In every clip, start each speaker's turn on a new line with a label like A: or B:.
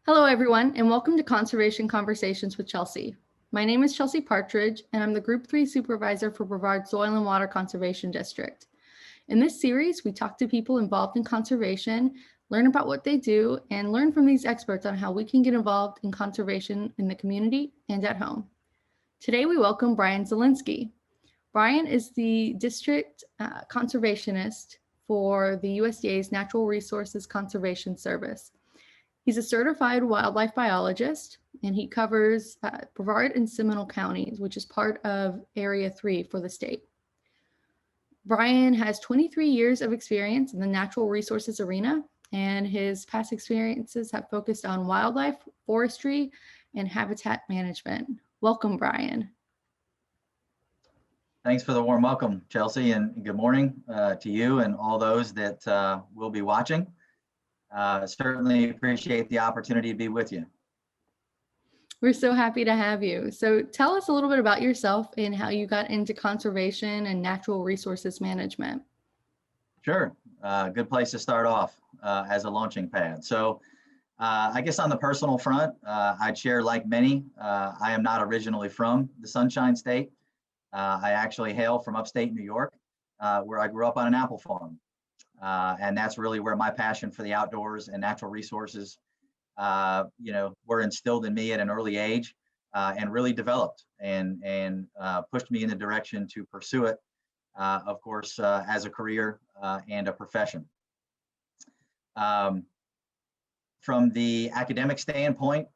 A: Hello, everyone, and welcome to Conservation Conversations with Chelsea. My name is Chelsea Partridge, and I'm the Group 3 Supervisor for Brevard Soil and Water Conservation District. In this series, we talk to people involved in conservation, learn about what they do, and learn from these experts on how we can get involved in conservation in the community and at home. Today, we welcome Brian Zielinski. Brian is the District Conservationist for the USDA's Natural Resources Conservation Service. He's a certified wildlife biologist, and he covers Brevard and Seminole counties, which is part of Area 3 for the state. Brian has 23 years of experience in the natural resources arena, and his past experiences have focused on wildlife, forestry, and habitat management. Welcome, Brian.
B: Thanks for the warm welcome, Chelsea, and good morning to you and all those that will be watching. Certainly appreciate the opportunity to be with you.
A: We're so happy to have you. So tell us a little bit about yourself and how you got into conservation and natural resources management.
B: Sure. Good place to start off as a launching pad. So I guess on the personal front, I'd share like many, I am not originally from the Sunshine State. I actually hail from upstate New York, where I grew up on an apple farm. And that's really where my passion for the outdoors and natural resources, were instilled in me at an early age and really developed and pushed me in the direction to pursue it, of course, as a career and a profession. From the academic standpoint,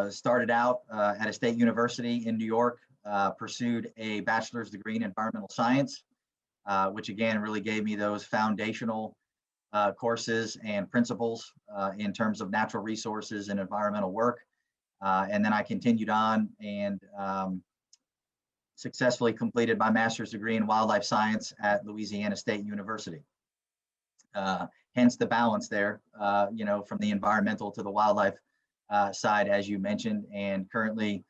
B: started out at a state university in New York, pursued a bachelor's degree in environmental science, which again really gave me those foundational courses and principles in terms of natural resources and environmental work. And then I continued on and successfully completed my master's degree in wildlife science at Louisiana State University. Hence the balance there, from the environmental to the wildlife side, as you mentioned, and currently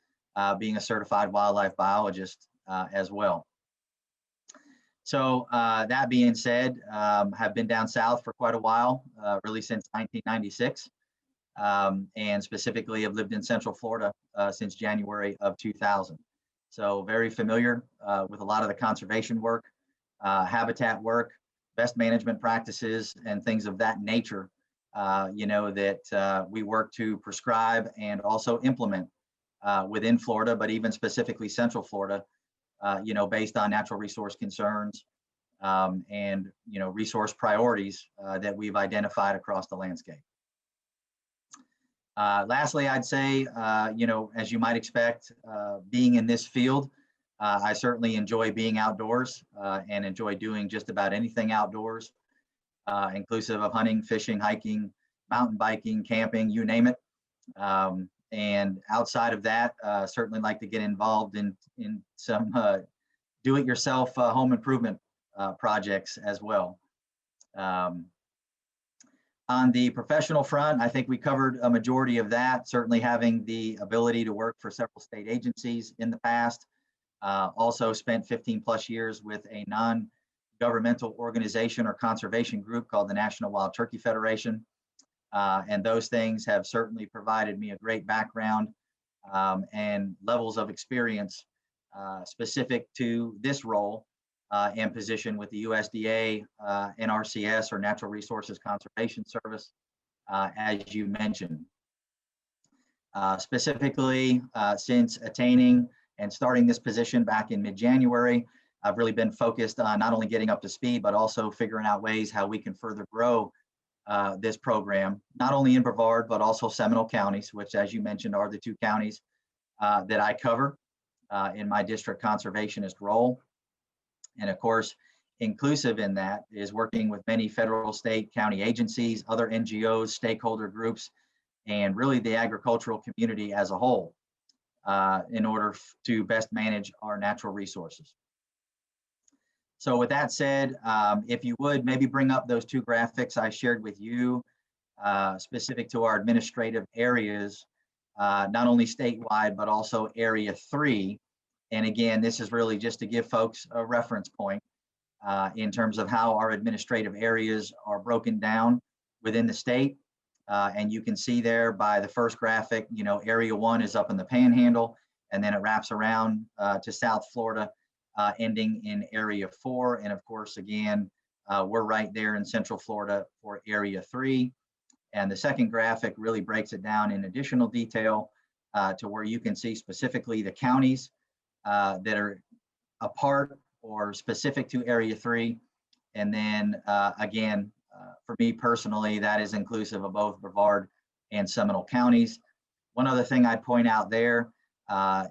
B: being a certified wildlife biologist as well. So that being said, have been down south for quite a while, really since 1996, and specifically have lived in Central Florida since January of 2000. So very familiar with a lot of the conservation work, habitat work, best management practices, and things of that nature, that we work to prescribe and also implement within Florida, but even specifically Central Florida, based on natural resource concerns and, resource priorities that we've identified across the landscape. Lastly, I'd say, as you might expect, being in this field, I certainly enjoy being outdoors and enjoy doing just about anything outdoors, inclusive of hunting, fishing, hiking, mountain biking, camping, you name it. And outside of that, certainly like to get involved in some do-it-yourself home improvement projects as well. On the professional front, I think we covered a majority of that, certainly having the ability to work for several state agencies in the past. Also spent 15 plus years with a non-governmental organization or conservation group called the National Wild Turkey Federation. And those things have certainly provided me a great background and levels of experience specific to this role and position with the USDA, NRCS, or Natural Resources Conservation Service, as you mentioned. Specifically, since attaining and starting this position back in mid-January, I've really been focused on not only getting up to speed, but also figuring out ways how we can further grow this program, not only in Brevard, but also Seminole counties, which, as you mentioned, are the two counties that I cover in my district conservationist role. And of course, inclusive in that is working with many federal, state, county agencies, other NGOs, stakeholder groups, and really the agricultural community as a whole in order to best manage our natural resources. So with that said, if you would maybe bring up those two graphics I shared with you, specific to our administrative areas, not only statewide, but also Area 3. And again, this is really just to give folks a reference point in terms of how our administrative areas are broken down within the state. And you can see there by the first graphic, area 1 is up in the Panhandle, and then it wraps around to South Florida, ending in area 4. And of course, again, we're right there in Central Florida for area 3. And the second graphic really breaks it down in additional detail to where you can see specifically the counties that are a part or specific to area 3. And then again, for me personally, that is inclusive of both Brevard and Seminole counties. One other thing I'd point out there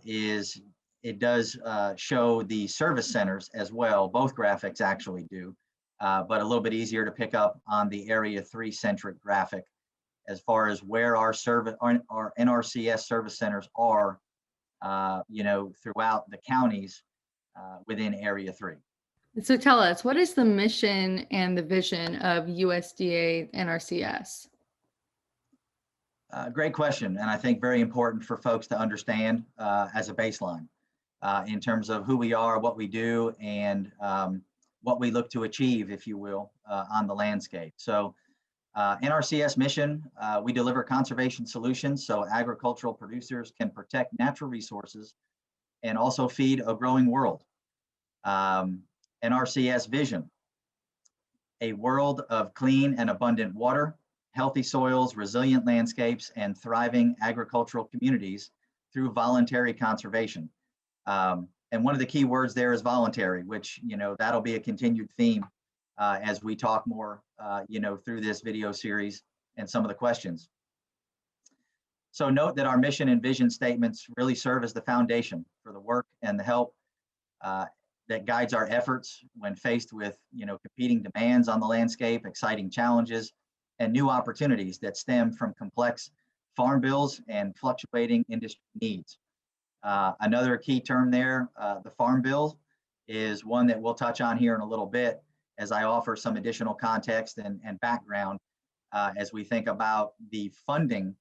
B: is it does show the service centers as well. Both graphics actually do, but a little bit easier to pick up on the area 3 centric graphic as far as where our NRCS service centers are, throughout the counties within area 3.
A: So tell us, what is the mission and the vision of USDA NRCS?
B: Great question, and I think very important for folks to understand as a baseline in terms of who we are, what we do, and what we look to achieve, if you will, on the landscape. So NRCS mission, we deliver conservation solutions so agricultural producers can protect natural resources and also feed a growing world. NRCS vision, a world of clean and abundant water, healthy soils, resilient landscapes, and thriving agricultural communities through voluntary conservation. And one of the key words there is voluntary, which, that'll be a continued theme as we talk more, through this video series and some of the questions. So note that our mission and vision statements really serve as the foundation for the work and the help that guides our efforts when faced with, competing demands on the landscape, exciting challenges, and new opportunities that stem from complex farm bills and fluctuating industry needs. Another key term there, the farm bill, is one that we'll touch on here in a little bit as I offer some additional context and background as we think about the funding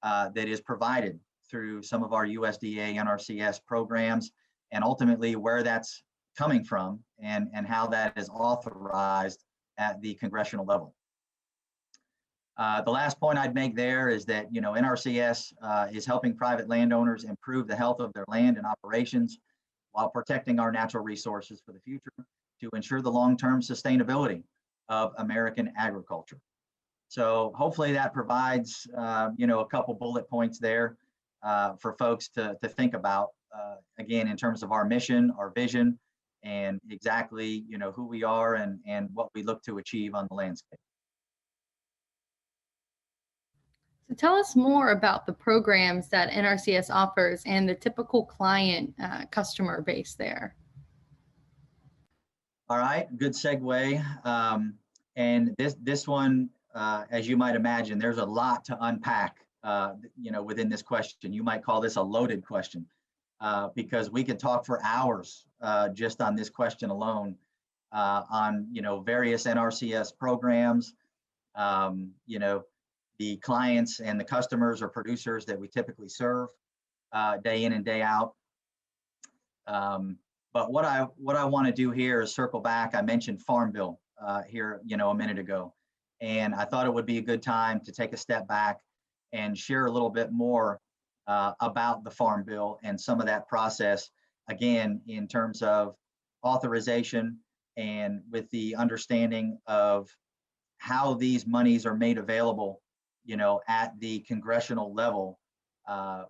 B: that is provided through some of our USDA NRCS programs, and ultimately where that's coming from and how that is authorized at the congressional level. The last point I'd make there is that, NRCS is helping private landowners improve the health of their land and operations while protecting our natural resources for the future to ensure the long-term sustainability of American agriculture. So hopefully that provides, a couple bullet points there for folks to think about, again, in terms of our mission, our vision, and exactly, who we are and what we look to achieve on the landscape.
A: So tell us more about the programs that NRCS offers and the typical client customer base there.
B: All right, good segue. And this one, as you might imagine, there's a lot to unpack, within this question. You might call this a loaded question because we could talk for hours just on this question alone on, various NRCS programs, the clients and the customers or producers that we typically serve day in and day out. But what I want to do here is circle back. I mentioned Farm Bill here, a minute ago, and I thought it would be a good time to take a step back and share a little bit more about the Farm Bill and some of that process, again, in terms of authorization and with the understanding of how these monies are made available, at the congressional level,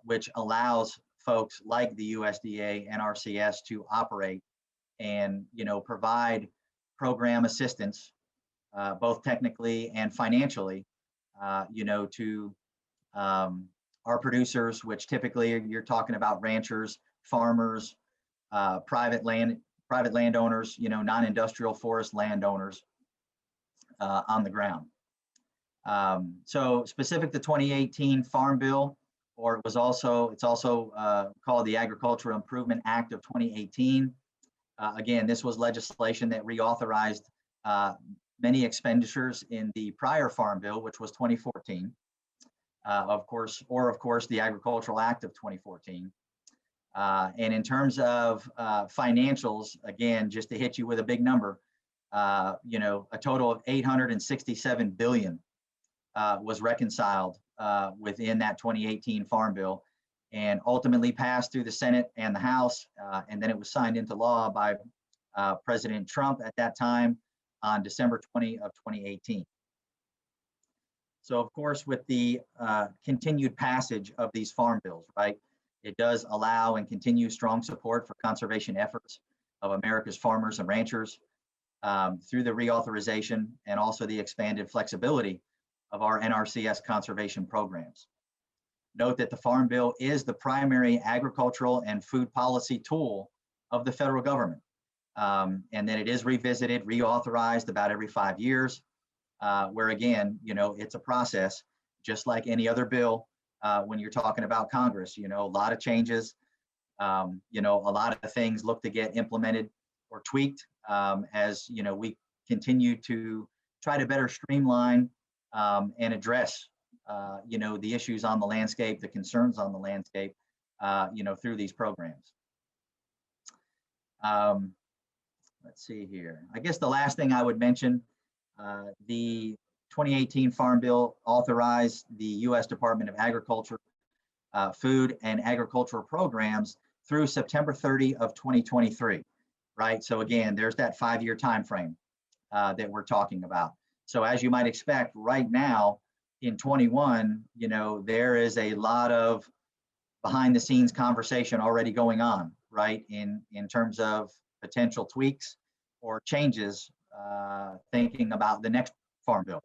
B: which allows folks like the USDA NRCS to operate and, provide program assistance, both technically and financially, to our producers, which typically you're talking about ranchers, farmers, private landowners, non-industrial forest landowners on the ground. So specific to 2018 Farm Bill, or it's also called the Agricultural Improvement Act of 2018. Again, this was legislation that reauthorized many expenditures in the prior Farm Bill, which was 2014, of course, the Agricultural Act of 2014. And in terms of financials, again, just to hit you with a big number, a total of $867 billion was reconciled within that 2018 Farm Bill and ultimately passed through the Senate and the House. And then it was signed into law by President Trump at that time on December 20 of 2018. So of course, with the continued passage of these farm bills, right, it does allow and continue strong support for conservation efforts of America's farmers and ranchers through the reauthorization and also the expanded flexibility of our NRCS conservation programs. Note that the Farm Bill is the primary agricultural and food policy tool of the federal government. And then it is revisited, reauthorized about every 5 years, where again, it's a process, just like any other bill when you're talking about Congress, a lot of changes, a lot of things look to get implemented or tweaked as, we continue to try to better streamline and address, the issues on the landscape, the concerns on the landscape, through these programs. Let's see here. I guess the last thing I would mention, the 2018 Farm Bill authorized the U.S. Department of Agriculture, Food and Agricultural Programs through September 30 of 2023, right? So again, there's that 5-year time frame that we're talking about. So as you might expect, right now in 21, there is a lot of behind the scenes conversation already going on, right? In terms of potential tweaks or changes, thinking about the next Farm Bill.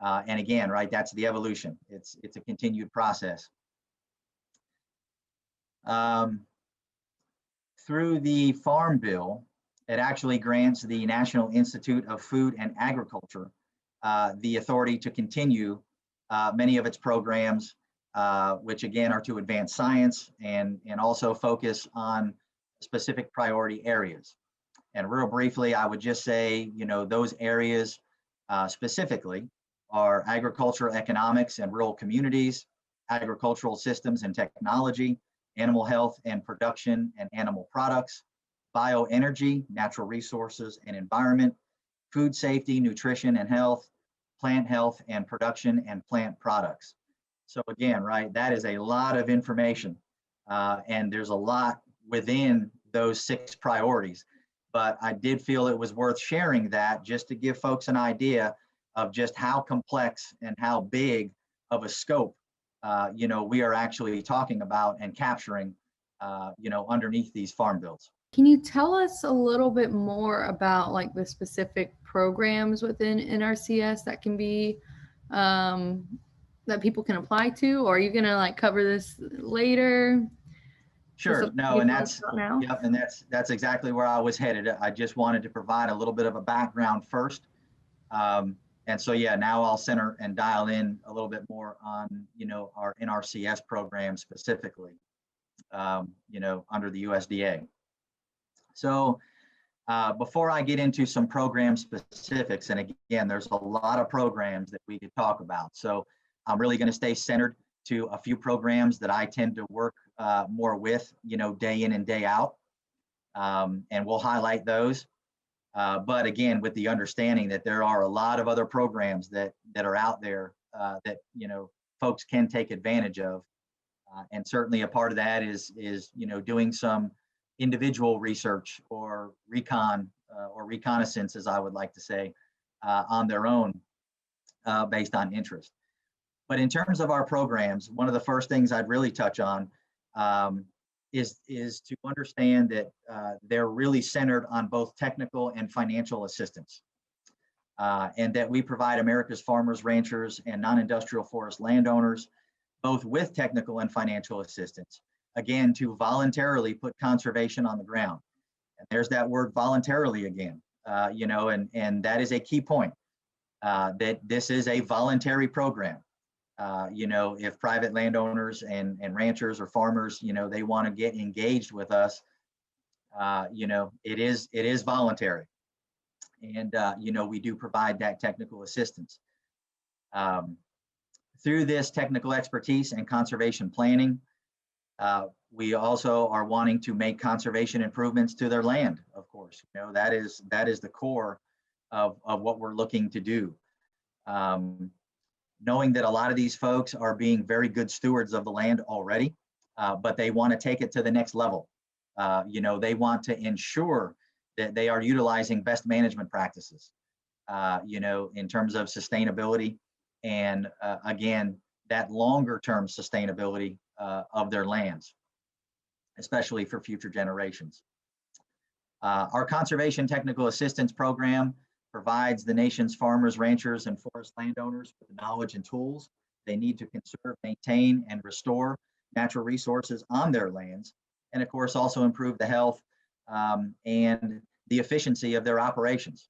B: And again, right, that's the evolution. It's a continued process. Through the Farm Bill, it actually grants the National Institute of Food and Agriculture the authority to continue many of its programs, which again are to advance science and also focus on specific priority areas. And real briefly, I would just say, those areas specifically are agricultural economics and rural communities, agricultural systems and technology, animal health and production and animal products, bioenergy, natural resources and environment, food safety, nutrition and health, plant health and production and plant products. So again, right, that is a lot of information and there's a lot within those 6 priorities. But I did feel it was worth sharing that just to give folks an idea of just how complex and how big of a scope, we are actually talking about and capturing, underneath these farm bills.
A: Can you tell us a little bit more about like the specific programs within NRCS that can be, that people can apply to, or are you gonna like cover this later?
B: Sure. No, and that's exactly where I was headed. I just wanted to provide a little bit of a background first. And so, yeah, now I'll center and dial in a little bit more on, our NRCS program specifically, under the USDA. So before I get into some program specifics, and again, there's a lot of programs that we could talk about. So I'm really going to stay centered to a few programs that I tend to work more with, day in and day out. And we'll highlight those. But again, with the understanding that there are a lot of other programs that are out there that, folks can take advantage of. And certainly a part of that is doing some individual research or recon or reconnaissance, as I would like to say, on their own based on interest. But in terms of our programs, one of the first things I'd really touch on is to understand that they're really centered on both technical and financial assistance, and that we provide America's farmers, ranchers, and non-industrial forest landowners both with technical and financial assistance, again, to voluntarily put conservation on the ground. And there's that word voluntarily again, and that is a key point, that this is a voluntary program. If private landowners and ranchers or farmers, they want to get engaged with us, it is voluntary. And, we do provide that technical assistance. Through this technical expertise and conservation planning, we also are wanting to make conservation improvements to their land, of course. That is the core of what we're looking to do. knowing that a lot of these folks are being very good stewards of the land already, but they want to take it to the next level. They want to ensure that they are utilizing best management practices, in terms of sustainability and, again, that longer term sustainability of their lands, especially for future generations. Our Conservation Technical Assistance Program provides the nation's farmers, ranchers, and forest landowners with the knowledge and tools they need to conserve, maintain, and restore natural resources on their lands, and of course also improve the health and the efficiency of their operations.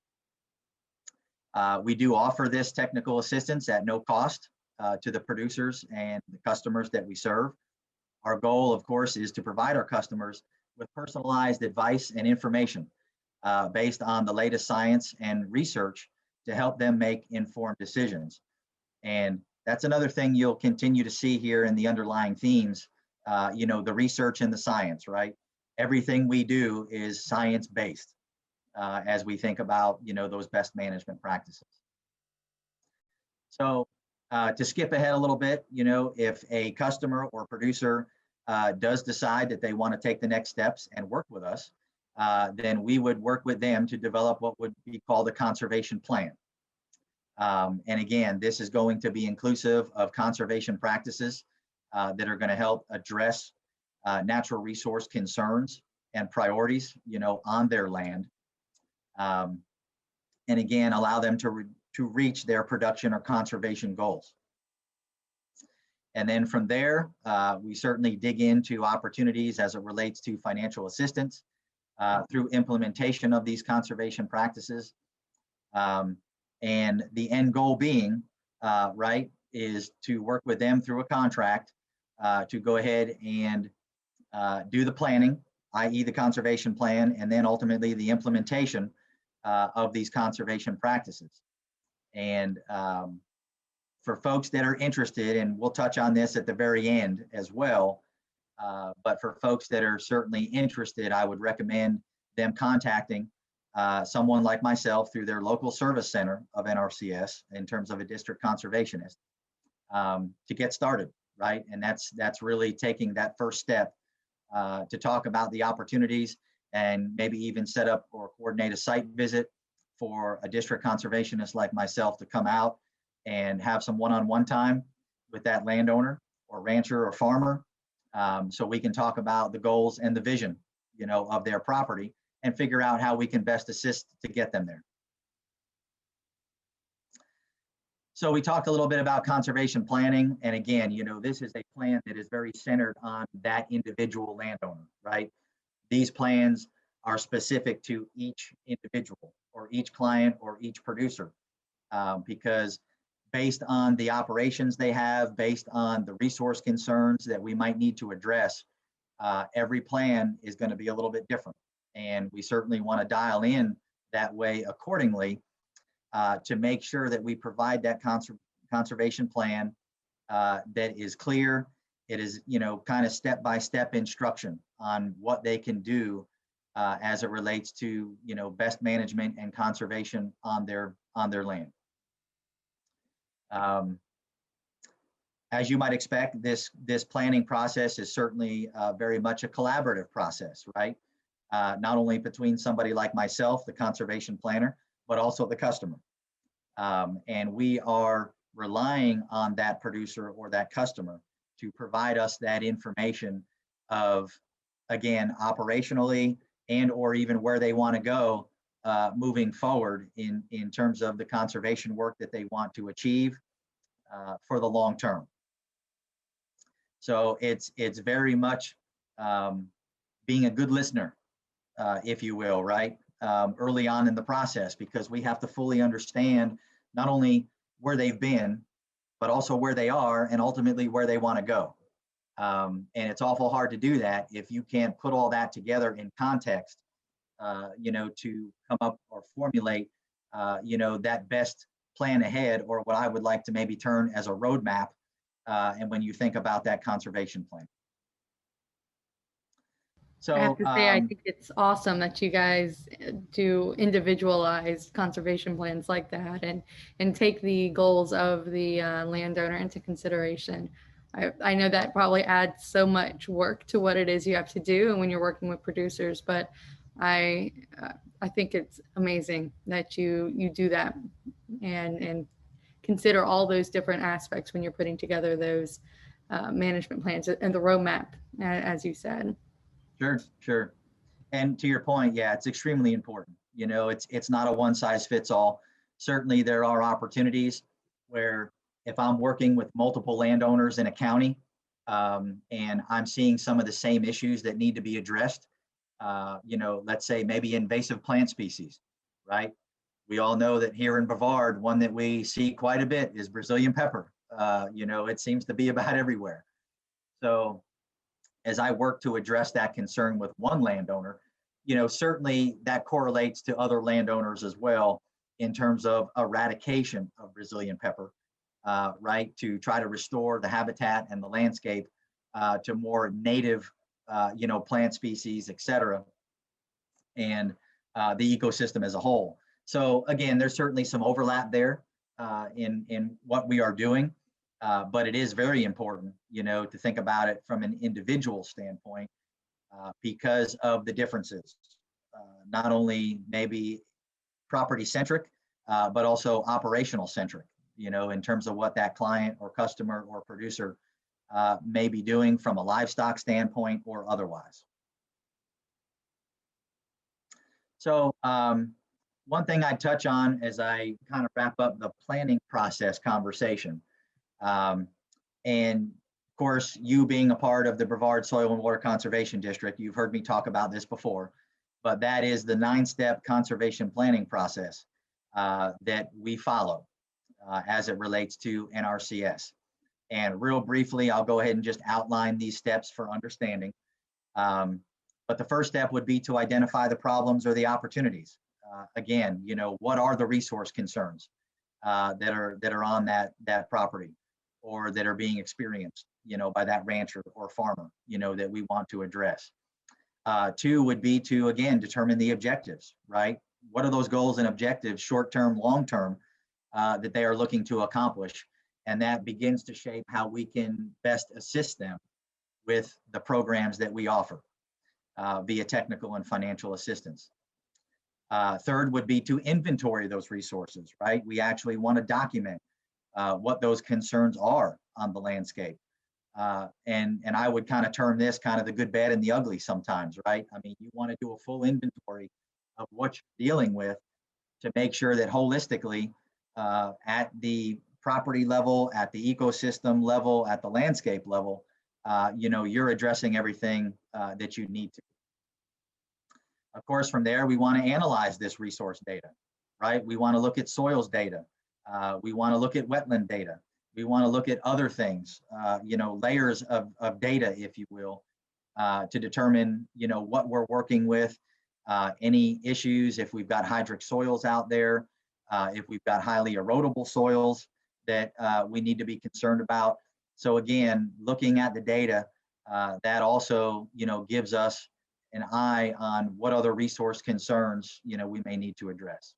B: We do offer this technical assistance at no cost to the producers and the customers that we serve. Our goal, of course, is to provide our customers with personalized advice and information based on the latest science and research to help them make informed decisions. And that's another thing you'll continue to see here in the underlying themes, the research and the science, right? Everything we do is science-based as we think about, those best management practices. So to skip ahead a little bit, if a customer or producer does decide that they want to take the next steps and work with us, then we would work with them to develop what would be called a conservation plan. And again, this is going to be inclusive of conservation practices that are going to help address natural resource concerns and priorities, on their land. And again, allow them to reach their production or conservation goals. And then from there, we certainly dig into opportunities as it relates to financial assistance through implementation of these conservation practices. And the end goal being, right, is to work with them through a contract to go ahead and do the planning, i.e. the conservation plan, and then ultimately the implementation of these conservation practices. And for folks that are interested, and we'll touch on this at the very end as well, but for folks that are certainly interested, I would recommend them contacting someone like myself through their local service center of NRCS in terms of a district conservationist to get started, right? And that's really taking that first step to talk about the opportunities and maybe even set up or coordinate a site visit for a district conservationist like myself to come out and have some one-on-one time with that landowner or rancher or farmer, so we can talk about the goals and the vision, of their property and figure out how we can best assist to get them there. So we talked a little bit about conservation planning, and again, this is a plan that is very centered on that individual landowner, right? These plans are specific to each individual or each client or each producer, because based on the operations they have, based on the resource concerns that we might need to address, every plan is going to be a little bit different. And we certainly want to dial in that way accordingly to make sure that we provide that conservation plan that is clear. It is, kind of step-by-step instruction on what they can do as it relates to, best management and conservation on their land. As you might expect, this planning process is certainly very much a collaborative process, right? Not only between somebody like myself, the conservation planner, but also the customer. And we are relying on that producer or that customer to provide us that information of, again, operationally and or even where they want to go moving forward in terms of the conservation work that they want to achieve for the long term. So it's very much being a good listener, if you will, right? Early on in the process, because we have to fully understand not only where they've been, but also where they are and ultimately where they want to go. And it's awful hard to do that if you can't put all that together in context, to come up or formulate, that best plan ahead, or what I would like to maybe term as a roadmap. And when you think about that conservation plan.
A: I have
B: So
A: to say, I think it's awesome that you guys do individualized conservation plans like that and take the goals of the landowner into consideration. I know that probably adds so much work to what it is you have to do and when you're working with producers, but I I think it's amazing that you do that and consider all those different aspects when you're putting together those management plans and the roadmap, as you said.
B: sure, sure. And to your point, yeah, it's extremely important. You know, it's not a one size fits all. Certainly, there are opportunities where if I'm working with multiple landowners in a county, and I'm seeing some of the same issues that need to be addressed, you know, let's say maybe invasive plant species, right? We all know that here in Brevard, one that we see quite a bit is Brazilian pepper. You know, it seems to be about everywhere. So as I work to address that concern with one landowner, you know, certainly that correlates to other landowners as well in terms of eradication of Brazilian pepper, right? To try to restore the habitat and the landscape to more native, you know, plant species, et cetera, and the ecosystem as a whole. So again, there's certainly some overlap there in what we are doing. But it is very important, you know, to think about it from an individual standpoint because of the differences, not only maybe property centric, but also operational centric, you know, in terms of what that client or customer or producer may be doing from a livestock standpoint or otherwise. So one thing I'd touch on as I kind of wrap up the planning process conversation. And of course, you being a part of the Brevard Soil and Water Conservation District, you've heard me talk about this before, but that is the 9-step conservation planning process that we follow as it relates to NRCS. And real briefly, I'll go ahead and just outline these steps for understanding. But the first step would be to identify the problems or the opportunities. Again, you know, what are the resource concerns that are on that property or that are being experienced, you know, by that rancher or farmer, you know, that we want to address. 2 would be to, again, determine the objectives, right? What are those goals and objectives, short-term, long-term, that they are looking to accomplish? And that begins to shape how we can best assist them with the programs that we offer via technical and financial assistance. 3rd would be to inventory those resources, right? We actually want to document what those concerns are on the landscape. And I would kind of term this kind of the good, bad, and the ugly sometimes, right? I mean, you want to do a full inventory of what you're dealing with to make sure that holistically at the property level, at the ecosystem level, at the landscape level, you know, you're addressing everything that you need to. Of course, from there, we want to analyze this resource data, right? We want to look at soils data. We want to look at wetland data. We want to look at other things, you know, layers of data, if you will, to determine, you know, what we're working with, any issues, if we've got hydric soils out there, if we've got highly erodible soils that we need to be concerned about. So again, looking at the data, that also, you know, gives us an eye on what other resource concerns, you know, we may need to address.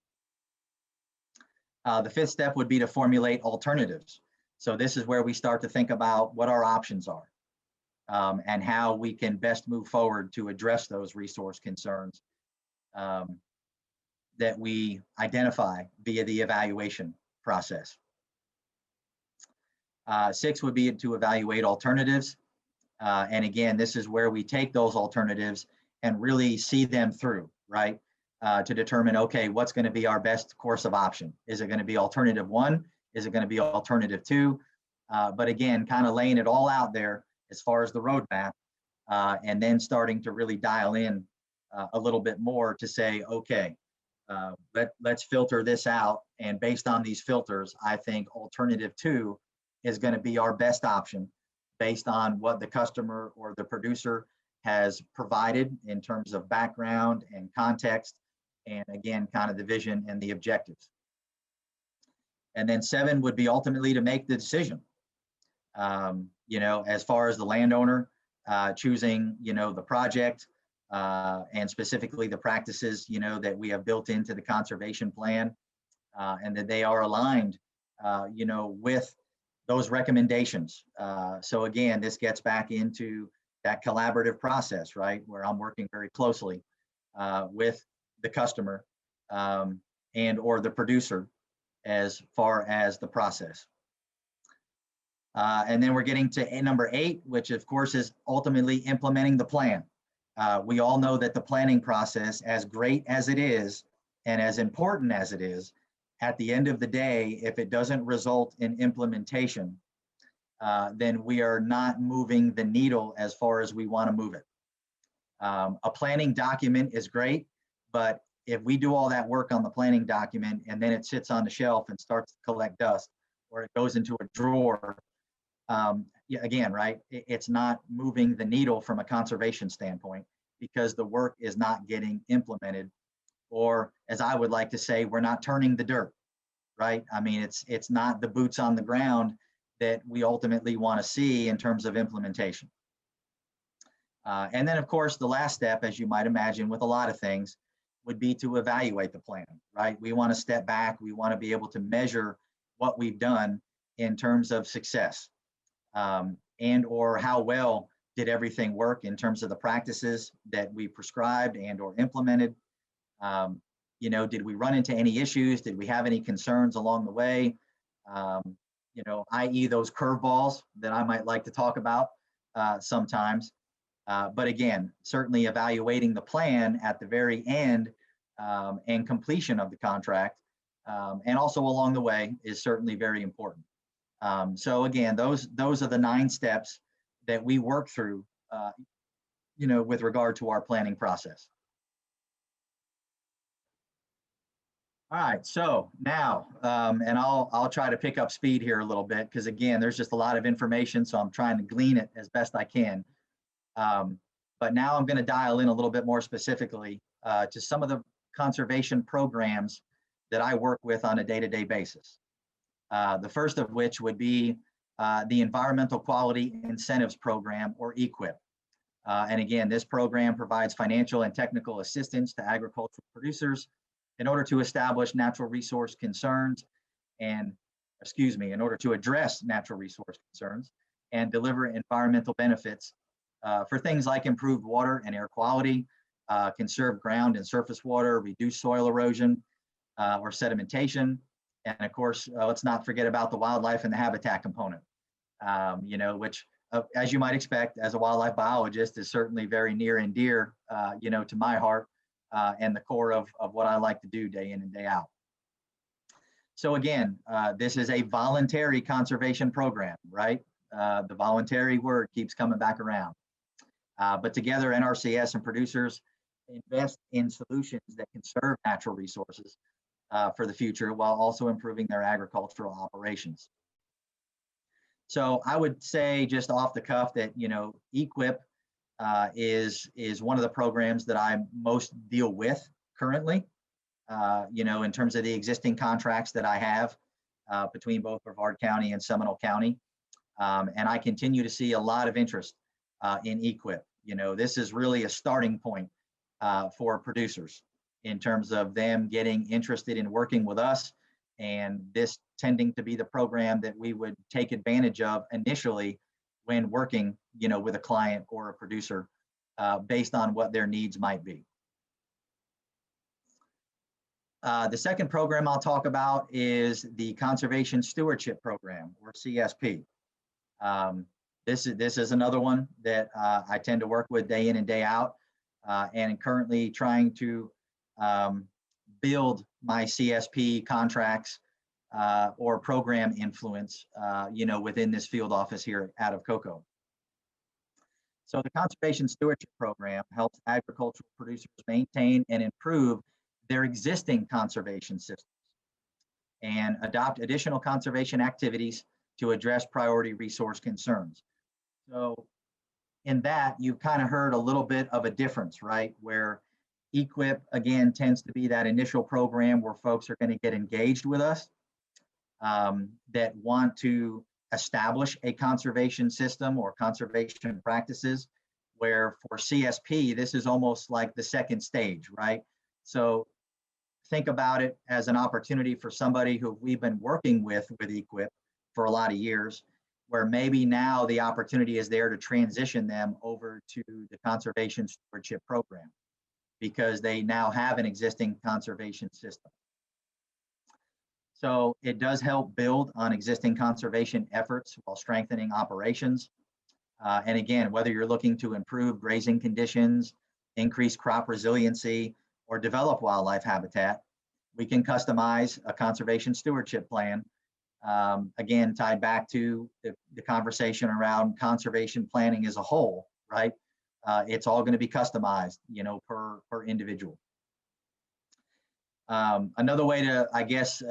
B: The 5th step would be to formulate alternatives. So this is where we start to think about what our options are and how we can best move forward to address those resource concerns that we identify via the evaluation process. 6 would be to evaluate alternatives. And again, this is where we take those alternatives and really see them through, right? To determine, okay, what's going to be our best course of option? Is it going to be alternative 1? Is it going to be alternative 2? But again, kind of laying it all out there as far as the roadmap, and then starting to really dial in a little bit more to say, okay, let's filter this out. And based on these filters, I think alternative 2 is going to be our best option based on what the customer or the producer has provided in terms of background and context, and again, kind of the vision and the objectives. And then 7 would be ultimately to make the decision. You know, as far as the landowner choosing, you know, the project, and specifically the practices, that we have built into the conservation plan, and that they are aligned, with those recommendations. So again, this gets back into that collaborative process, right, where I'm working very closely with the customer and or the producer as far as the process. And then we're getting to number 8, which of course is ultimately implementing the plan. We all know that the planning process, as great as it is and as important as it is, at the end of the day, if it doesn't result in implementation, then we are not moving the needle as far as we want to move it. A planning document is great, but if we do all that work on the planning document and then it sits on the shelf and starts to collect dust, or it goes into a drawer, yeah, again, right, it's not moving the needle from a conservation standpoint because the work is not getting implemented, or as I would like to say, we're not turning the dirt, right? I mean, it's not the boots on the ground that we ultimately want to see in terms of implementation. And then, of course, the last step, as you might imagine with a lot of things, would be to evaluate the plan, right? We want to step back. We want to be able to measure what we've done in terms of success, and or how well did everything work in terms of the practices that we prescribed and or implemented. Did we run into any issues? Did we have any concerns along the way? I.e. those curveballs that I might like to talk about sometimes. But again, certainly evaluating the plan at the very end and completion of the contract, and also along the way, is certainly very important. So again, those are the 9 steps that we work through, with regard to our planning process. All right, so now, and I'll try to pick up speed here a little bit because again, there's just a lot of information, so I'm trying to glean it as best I can. But now I'm going to dial in a little bit more specifically to some of the conservation programs that I work with on a day-to-day basis. The first of which would be the Environmental Quality Incentives Program, or EQIP. And again, this program provides financial and technical assistance to agricultural producers in order to establish natural resource concerns and, in order to address natural resource concerns and deliver environmental benefits for things like improved water and air quality, conserve ground and surface water, reduce soil erosion or sedimentation. And of course, let's not forget about the wildlife and the habitat component, which, as you might expect, as a wildlife biologist, is certainly very near and dear, to my heart and the core of what I like to do day in and day out. So again, this is a voluntary conservation program, right? The voluntary word keeps coming back around. But together, NRCS and producers invest in solutions that conserve natural resources for the future while also improving their agricultural operations. So I would say just off the cuff that, EQIP is one of the programs that I most deal with currently, in terms of the existing contracts that I have between both Brevard County and Seminole County. And I continue to see a lot of interest in EQIP. This is really a starting point for producers in terms of them getting interested in working with us, and this tending to be the program that we would take advantage of initially when working, with a client or a producer based on what their needs might be. The second program I'll talk about is the Conservation Stewardship Program, or CSP. This is another one that I tend to work with day in and day out, and currently trying to build my CSP contracts or program influence, within this field office here out of Cocoa. So the Conservation Stewardship Program helps agricultural producers maintain and improve their existing conservation systems and adopt additional conservation activities to address priority resource concerns. So in that, you've kind of heard a little bit of a difference, right? Where EQIP, again, tends to be that initial program where folks are going to get engaged with us that want to establish a conservation system or conservation practices where for CSP, this is almost like the second stage, right? So think about it as an opportunity for somebody who we've been working with EQIP for a lot of years, where maybe now the opportunity is there to transition them over to the Conservation Stewardship Program because they now have an existing conservation system. So it does help build on existing conservation efforts while strengthening operations. And again, whether you're looking to improve grazing conditions, increase crop resiliency, or develop wildlife habitat, we can customize a conservation stewardship plan. Again, tied back to the conversation around conservation planning as a whole, right? It's all going to be customized, per individual. Another way to, I guess,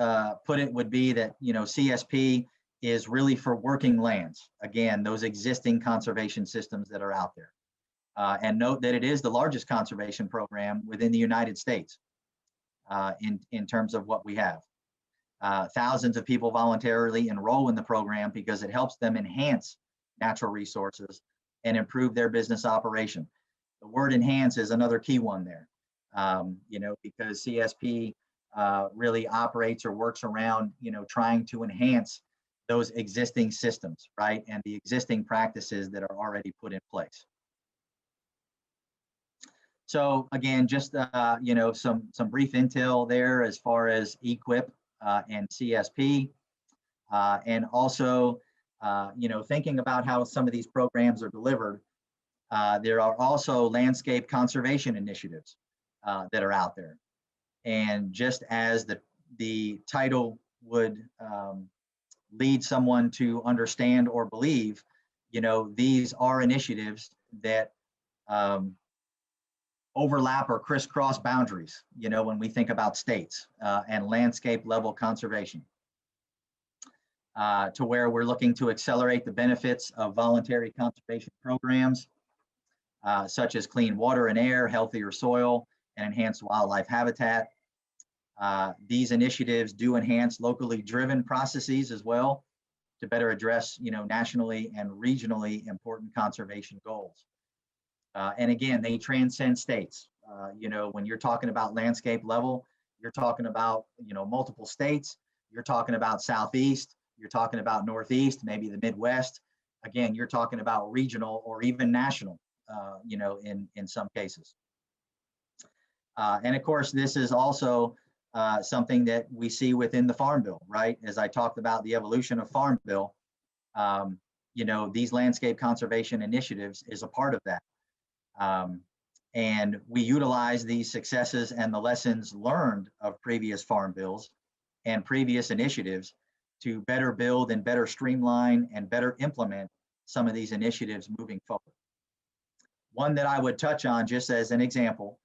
B: put it would be that, CSP is really for working lands. Again, those existing conservation systems that are out there. And note that it is the largest conservation program within the United States in terms of what we have. Thousands of people voluntarily enroll in the program because it helps them enhance natural resources and improve their business operation. The word enhance is another key one there, because CSP really operates or works around, trying to enhance those existing systems, right? And the existing practices that are already put in place. So again, just, some brief intel there as far as EQIP and CSP, and also, thinking about how some of these programs are delivered. There are also landscape conservation initiatives that are out there. And just as the title would lead someone to understand or believe, these are initiatives that overlap or crisscross boundaries, when we think about states and landscape level conservation, to where we're looking to accelerate the benefits of voluntary conservation programs, such as clean water and air, healthier soil, and enhanced wildlife habitat. These initiatives do enhance locally driven processes as well to better address, nationally and regionally important conservation goals. And again, they transcend states. When you're talking about landscape level, you're talking about, multiple states, you're talking about Southeast, you're talking about Northeast, maybe the Midwest. Again, you're talking about regional or even national, in some cases. And of course, this is also something that we see within the Farm Bill, right? As I talked about the evolution of Farm Bill, these landscape conservation initiatives is a part of that. And we utilize these successes and the lessons learned of previous farm bills and previous initiatives to better build and better streamline and better implement some of these initiatives moving forward. One that I would touch on just as an example,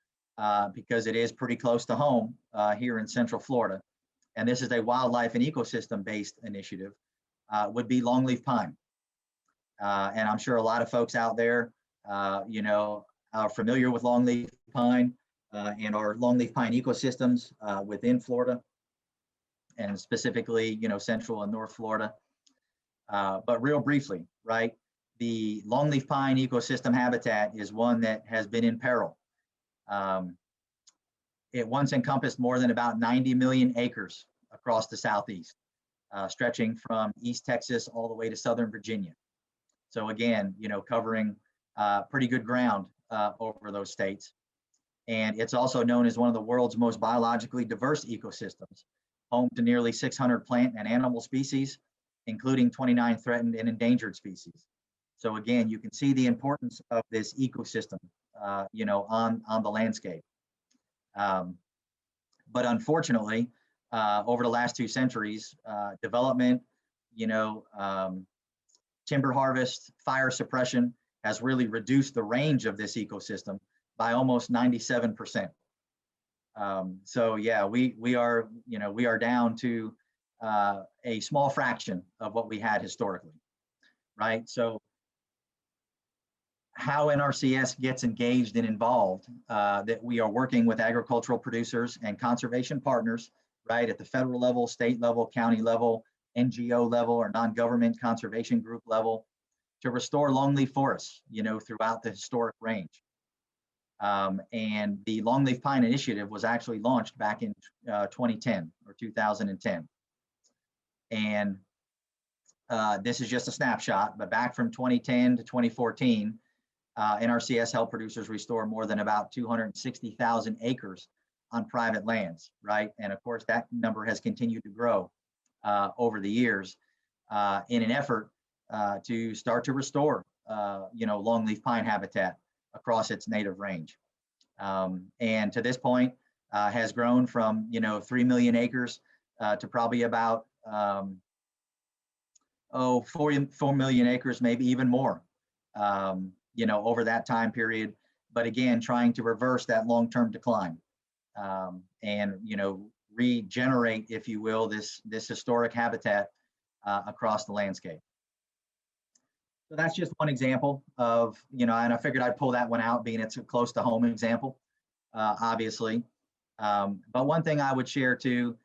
B: because it is pretty close to home here in Central Florida, and this is a wildlife and ecosystem-based initiative, would be longleaf pine. And I'm sure a lot of folks out there are familiar with longleaf pine and our longleaf pine ecosystems within Florida, and specifically, Central and North Florida. But real briefly, right, the longleaf pine ecosystem habitat is one that has been in peril. It once encompassed more than about 90 million acres across the Southeast, stretching from East Texas all the way to Southern Virginia. So again, covering pretty good ground over those states. And it's also known as one of the world's most biologically diverse ecosystems, home to nearly 600 plant and animal species, including 29 threatened and endangered species. So again, you can see the importance of this ecosystem, on the landscape. But unfortunately, over the last 2 centuries, development, timber harvest, fire suppression has really reduced the range of this ecosystem by almost 97%. So yeah, we are down to a small fraction of what we had historically, right? So how NRCS gets engaged and involved, that we are working with agricultural producers and conservation partners, right, at the federal level, state level, county level, NGO level, or non-government conservation group level, to restore longleaf forests, throughout the historic range. And the Longleaf Pine Initiative was actually launched back in 2010 or 2010. And this is just a snapshot, but back from 2010 to 2014, NRCS helped producers restore more than about 260,000 acres on private lands, right? And of course, that number has continued to grow over the years in an effort to start to restore, longleaf pine habitat across its native range. And to this point, has grown from, 3 million acres to probably about 4 million acres, maybe even more, over that time period. But again, trying to reverse that long-term decline and, regenerate, if you will, this historic habitat across the landscape. So that's just one example of, and I figured I'd pull that one out, being it's a close to home example, obviously. But one thing I would share too,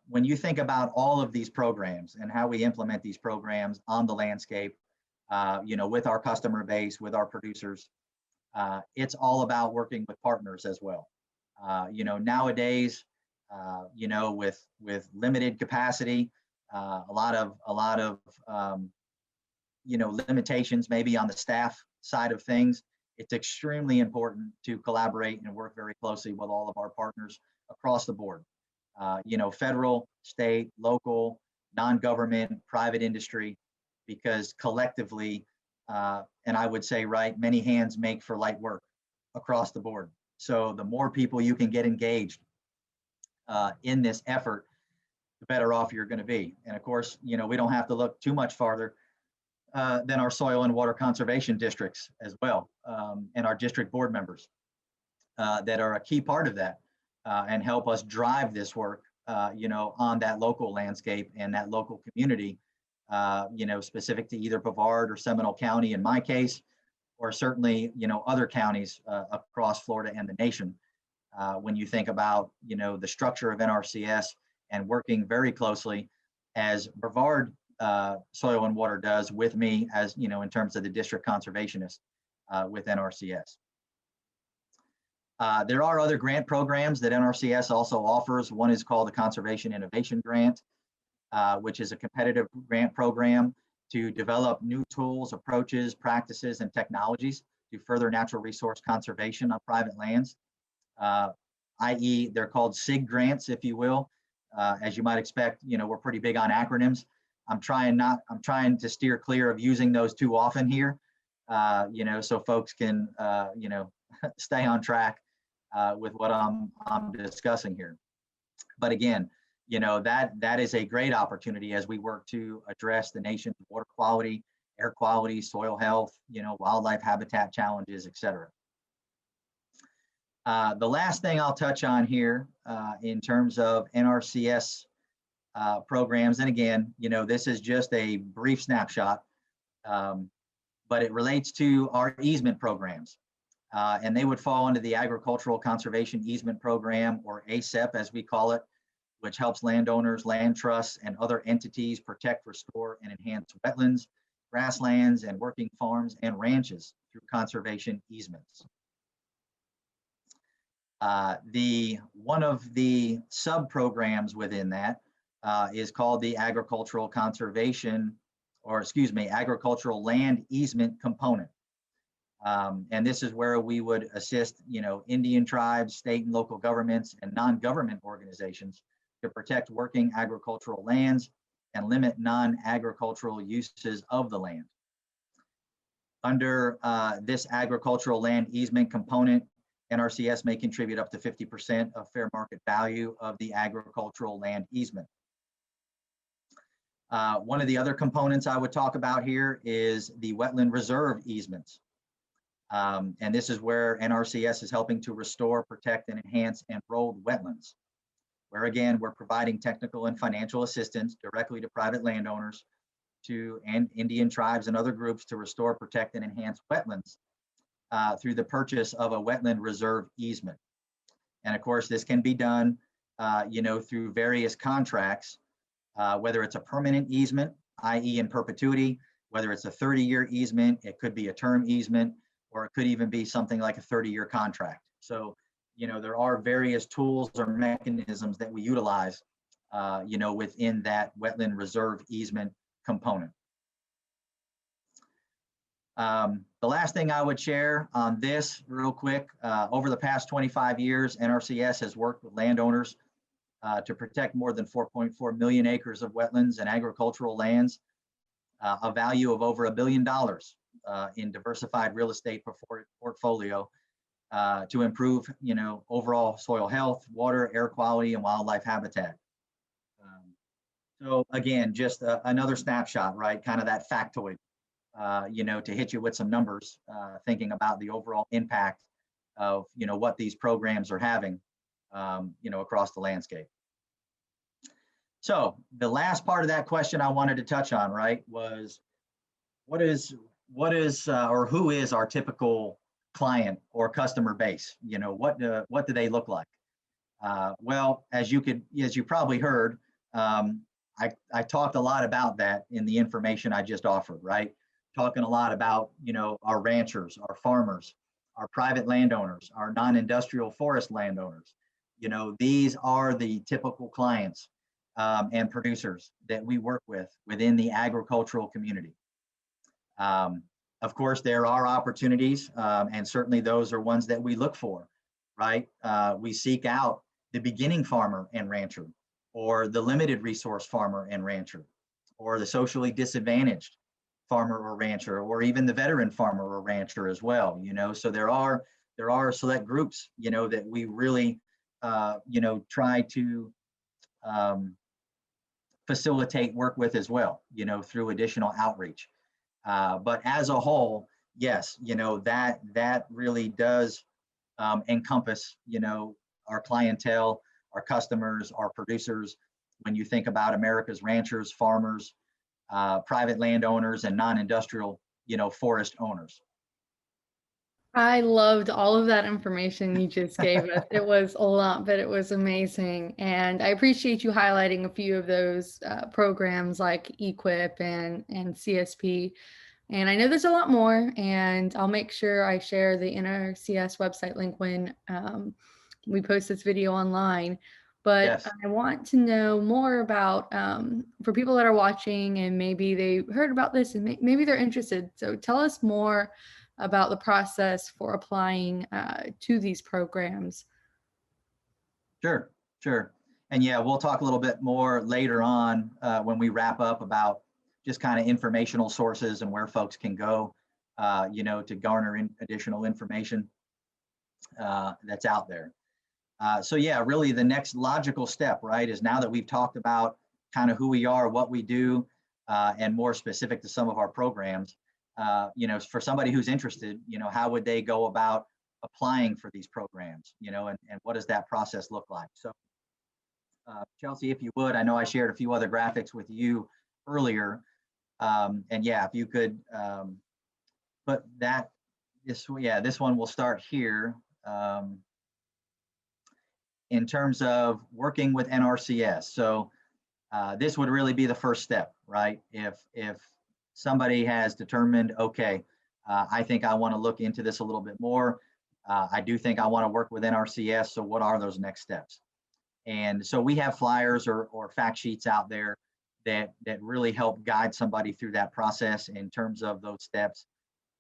B: when you think about all of these programs and how we implement these programs on the landscape, with our customer base, with our producers, it's all about working with partners as well. Nowadays, with limited capacity, a lot of limitations maybe on the staff side of things, it's extremely important to collaborate and work very closely with all of our partners across the board. Federal, state, local, non-government, private industry, because collectively, and I would say, right, many hands make for light work across the board. So the more people you can get engaged in this effort, the better off you're going to be. And of course, we don't have to look too much farther than our soil and water conservation districts as well, and our district board members that are a key part of that and help us drive this work, on that local landscape and that local community, specific to either Brevard or Seminole County in my case, or certainly, other counties across Florida and the nation. When you think about, the structure of NRCS and working very closely as Brevard Soil and Water does with me as, in terms of the district conservationist with NRCS. There are other grant programs that NRCS also offers. One is called the Conservation Innovation Grant, which is a competitive grant program to develop new tools, approaches, practices, and technologies to further natural resource conservation on private lands, i.e. they're called SIG grants, if you will. As you might expect, we're pretty big on acronyms. I'm trying to steer clear of using those too often here, so folks can, stay on track with what I'm discussing here. But again, that is a great opportunity as we work to address the nation's water quality, air quality, soil health, wildlife habitat challenges, et cetera. The last thing I'll touch on here in terms of NRCS programs, and again, this is just a brief snapshot, but it relates to our easement programs. And they would fall under the Agricultural Conservation Easement Program, or ACEP as we call it, which helps landowners, land trusts, and other entities protect, restore, and enhance wetlands, grasslands, and working farms and ranches through conservation easements. One of the sub-programs within that is called the Agricultural Land Easement Component. And this is where we would assist, Indian tribes, state and local governments, and non-government organizations to protect working agricultural lands and limit non-agricultural uses of the land. Under this agricultural land easement component, NRCS may contribute up to 50% of fair market value of the agricultural land easement. One of the other components I would talk about here is the wetland reserve easements. And this is where NRCS is helping to restore, protect, and enhance enrolled wetlands, where again, we're providing technical and financial assistance directly to private landowners and Indian tribes and other groups to restore, protect, and enhance wetlands through the purchase of a wetland reserve easement. And of course, this can be done, through various contracts, whether it's a permanent easement, i.e. in perpetuity, whether it's a 30-year easement, it could be a term easement, or it could even be something like a 30-year contract. So, there are various tools or mechanisms that we utilize, within that wetland reserve easement component. The last thing I would share on this real quick, over the past 25 years, NRCS has worked with landowners to protect more than 4.4 million acres of wetlands and agricultural lands, a value of over $1 billion in diversified real estate portfolio to improve, overall soil health, water, air quality, and wildlife habitat. So again, just another snapshot, right? Kind of that factoid, to hit you with some numbers, thinking about the overall impact of, what these programs are having, across the landscape. So the last part of that question I wanted to touch on, right, was what is or who is our typical client or customer base? What do they look like? Well, as you probably heard, I talked a lot about that in the information I just offered, right? Talking a lot about, our ranchers, our farmers, our private landowners, our non-industrial forest landowners. These are the typical clients and producers that we work with within the agricultural community. Of course, there are opportunities, and certainly those are ones that we look for, right? We seek out the beginning farmer and rancher, or the limited resource farmer and rancher, or the socially disadvantaged farmer or rancher, or even the veteran farmer or rancher as well. So there are select groups, that we really, try to facilitate work with as well, through additional outreach. But as a whole, yes, that really does encompass, our clientele, our customers, our producers. When you think about America's ranchers, farmers, private landowners, and non-industrial, forest owners.
A: I loved all of that information you just gave us. It was a lot, but it was amazing. And I appreciate you highlighting a few of those programs like EQIP and CSP. And I know there's a lot more, and I'll make sure I share the NRCS website link when we post this video online. But
B: Yes.
A: I want to know more about, for people that are watching and maybe they heard about this and maybe they're interested. So tell us more about the process for applying to these programs.
B: Sure. And yeah, we'll talk a little bit more later on when we wrap up about just kind of informational sources and where folks can go, to garner additional information that's out there. So yeah, really the next logical step, right, is now that we've talked about kind of who we are, what we do, and more specific to some of our programs, for somebody who's interested, how would they go about applying for these programs, and what does that process look like? So Chelsea, if you would, I know I shared a few other graphics with you earlier. And yeah, if you could put that, this one will start here. In terms of working with NRCS. So this would really be the first step, right? If somebody has determined, okay, I think I want to look into this a little bit more. I do think I want to work with NRCS. So what are those next steps? And so we have flyers or fact sheets out there that really help guide somebody through that process in terms of those steps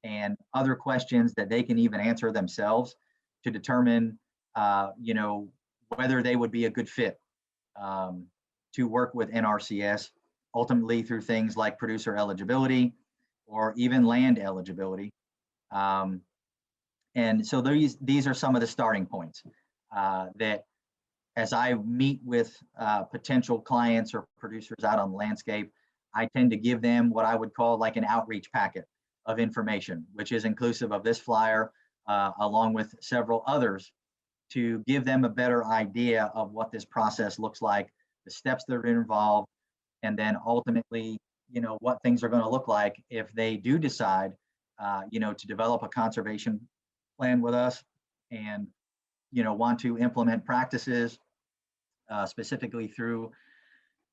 B: and other questions that they can even answer themselves to determine, whether they would be a good fit to work with NRCS, ultimately through things like producer eligibility or even land eligibility. And so these are some of the starting points that as I meet with potential clients or producers out on the landscape, I tend to give them what I would call like an outreach packet of information, which is inclusive of this flyer, along with several others, to give them a better idea of what this process looks like, the steps that are involved, and then ultimately, what things are going to look like if they do decide, to develop a conservation plan with us and, want to implement practices specifically through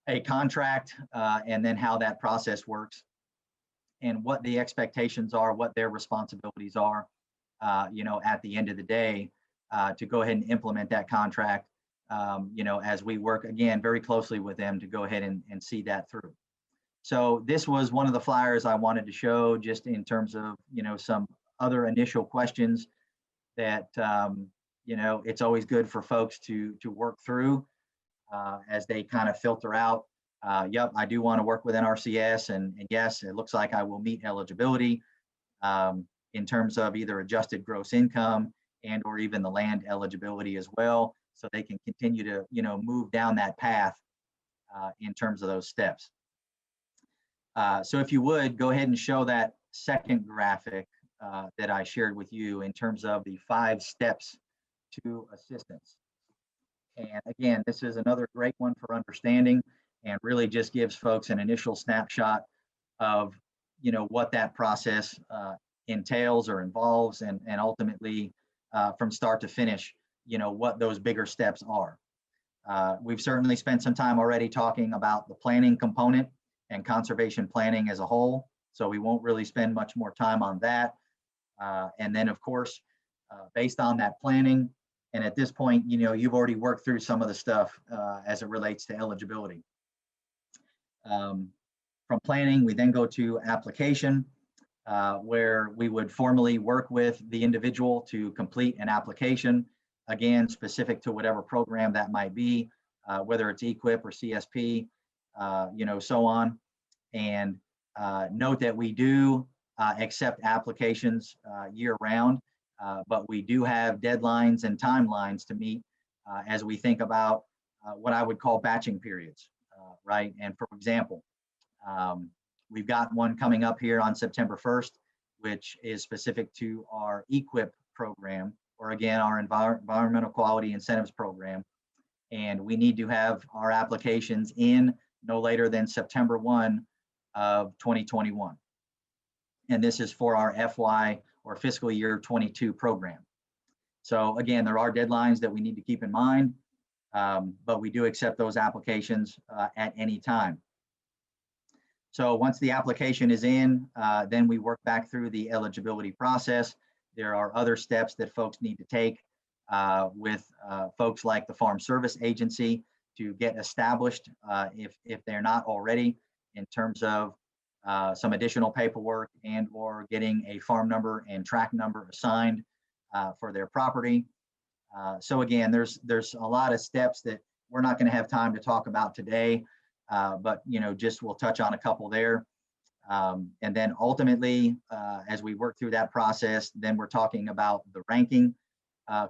B: a contract, and then how that process works. and what the expectations are, what their responsibilities are, at the end of the day, to go ahead and implement that contract, as we work again very closely with them to go ahead and see that through. So this was one of the flyers I wanted to show, just in terms of, some other initial questions that, it's always good for folks to work through as they kind of filter out, yep, I do want to work with NRCS, and yes, it looks like I will meet eligibility in terms of either adjusted gross income and or even the land eligibility as well, so they can continue to, move down that path in terms of those steps. So if you would, go ahead and show that second graphic that I shared with you in terms of the 5 steps to assistance. And again, this is another great one for understanding, and really just gives folks an initial snapshot of, what that process entails or involves, and ultimately from start to finish, what those bigger steps are. We've certainly spent some time already talking about the planning component and conservation planning as a whole, so we won't really spend much more time on that. And then, of course, based on that planning, and at this point, you've already worked through some of the stuff as it relates to eligibility. From planning, we then go to application, where we would formally work with the individual to complete an application, again, specific to whatever program that might be, whether it's EQIP or CSP, so on. And note that we do accept applications year round, but we do have deadlines and timelines to meet as we think about what I would call batching periods, right? And for example, we've got one coming up here on September 1st, which is specific to our EQIP program, or again, our Environmental Quality Incentives Program. And we need to have our applications in no later than September 1 of 2021. And this is for our FY or fiscal year 22 program. So again, there are deadlines that we need to keep in mind, but we do accept those applications at any time. So once the application is in, then we work back through the eligibility process. There are other steps that folks need to take with folks like the Farm Service Agency to get established if they're not already, in terms of some additional paperwork and or getting a farm number and tract number assigned for their property. So again, there's a lot of steps that we're not going to have time to talk about today, but just we'll touch on a couple there. And then ultimately, as we work through that process, then we're talking about the ranking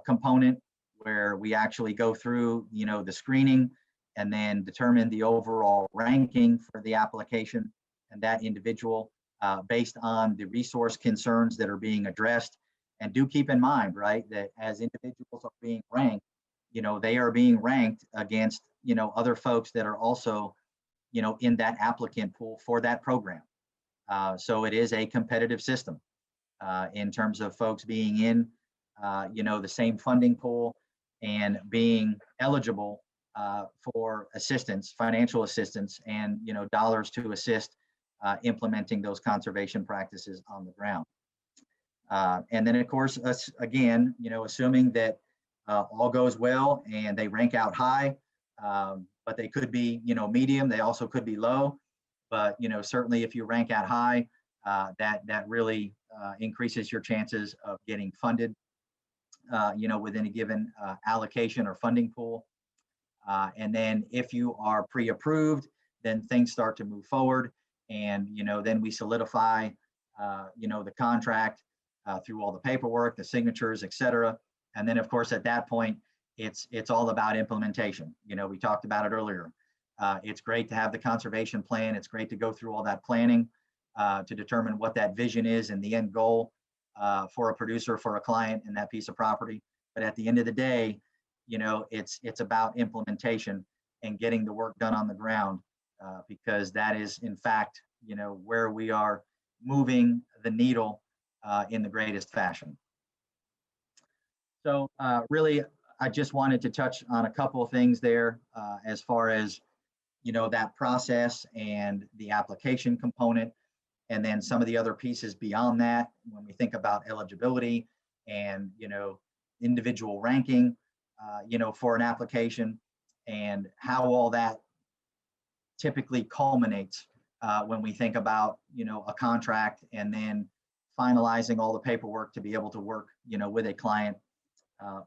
B: component, where we actually go through the screening and then determine the overall ranking for the application and that individual based on the resource concerns that are being addressed. And do keep in mind, right, that as individuals are being ranked, they are being ranked against other folks that are also in that applicant pool for that program. So it is a competitive system in terms of folks being in the same funding pool and being eligible for assistance, financial assistance, and dollars to assist implementing those conservation practices on the ground. And then, of course, again, assuming that all goes well and they rank out high, but they could be medium, they also could be low. But certainly if you rank out high, that really increases your chances of getting funded within a given allocation or funding pool. And then if you are pre-approved, then things start to move forward, and then we solidify the contract through all the paperwork, the signatures, et cetera. And then, of course, at that point, it's all about implementation. We talked about it earlier. It's great to have the conservation plan. It's great to go through all that planning to determine what that vision is and the end goal for a producer, for a client in that piece of property. But at the end of the day, it's about implementation and getting the work done on the ground, because that is, in fact, where we are moving the needle in the greatest fashion. So really, I just wanted to touch on a couple of things there as far as that process and the application component. And then some of the other pieces beyond that, when we think about eligibility and, individual ranking, for an application, and how all that typically culminates when we think about, a contract, and then finalizing all the paperwork to be able to work, with a client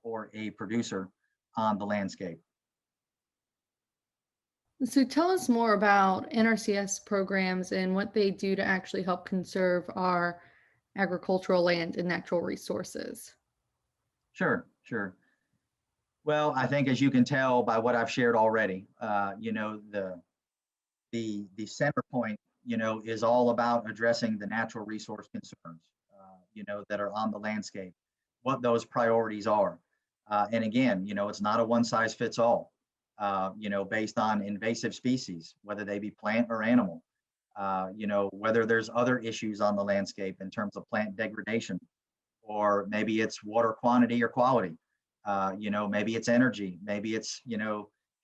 B: or a producer on the landscape.
A: So tell us more about NRCS programs and what they do to actually help conserve our agricultural land and natural resources.
B: Sure, sure. Well, I think, as you can tell by what I've shared already, the center point, is all about addressing the natural resource concerns, that are on the landscape, what those priorities are. And again, it's not a one size fits all, based on invasive species, whether they be plant or animal, whether there's other issues on the landscape in terms of plant degradation, or maybe it's water quantity or quality, maybe it's energy, maybe it's,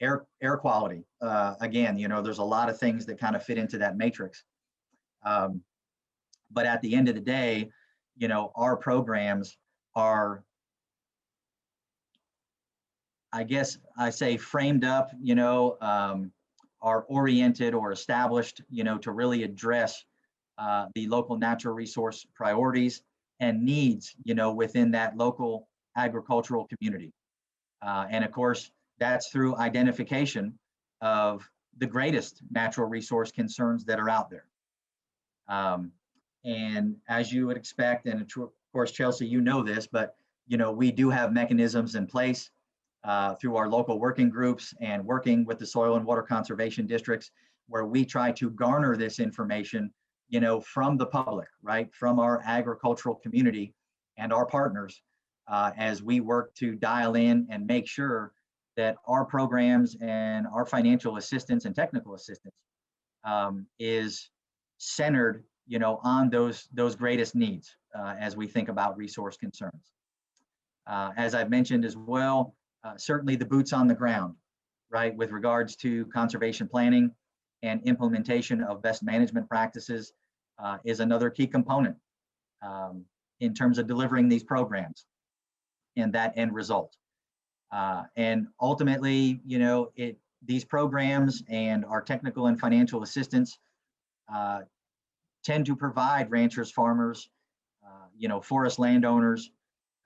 B: air quality. Again, there's a lot of things that kind of fit into that matrix. But at the end of the day, our programs are, I guess I say, framed up, are oriented or established, to really address the local natural resource priorities and needs, within that local agricultural community. And of course, that's through identification of the greatest natural resource concerns that are out there. And as you would expect, and of course, Chelsea, this, but we do have mechanisms in place through our local working groups and working with the soil and water conservation districts, where we try to garner this information, from the public, right, from our agricultural community and our partners, as we work to dial in and make sure that our programs and our financial assistance and technical assistance is centered, on those greatest needs as we think about resource concerns. As I've mentioned as well, certainly the boots on the ground, right, with regards to conservation planning and implementation of best management practices is another key component in terms of delivering these programs and that end result. And ultimately, these programs and our technical and financial assistance tend to provide ranchers, farmers, forest landowners,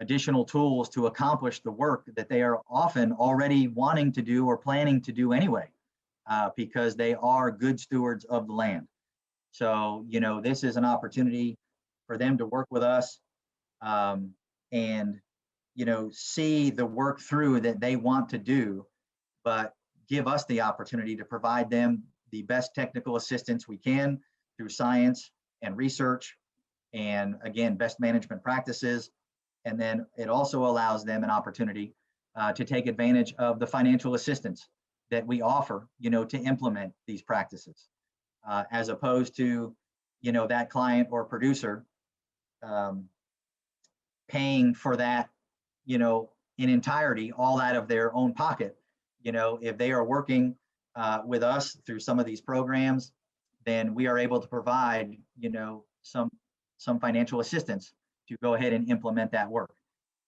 B: additional tools to accomplish the work that they are often already wanting to do or planning to do anyway, because they are good stewards of the land. So, this is an opportunity for them to work with us and see the work through that they want to do, but give us the opportunity to provide them the best technical assistance we can through science and research, and again, best management practices. And then it also allows them an opportunity to take advantage of the financial assistance that we offer, to implement these practices, as opposed to, that client or producer paying for that, in entirety, all out of their own pocket. If they are working with us through some of these programs, then we are able to provide, some financial assistance to go ahead and implement that work.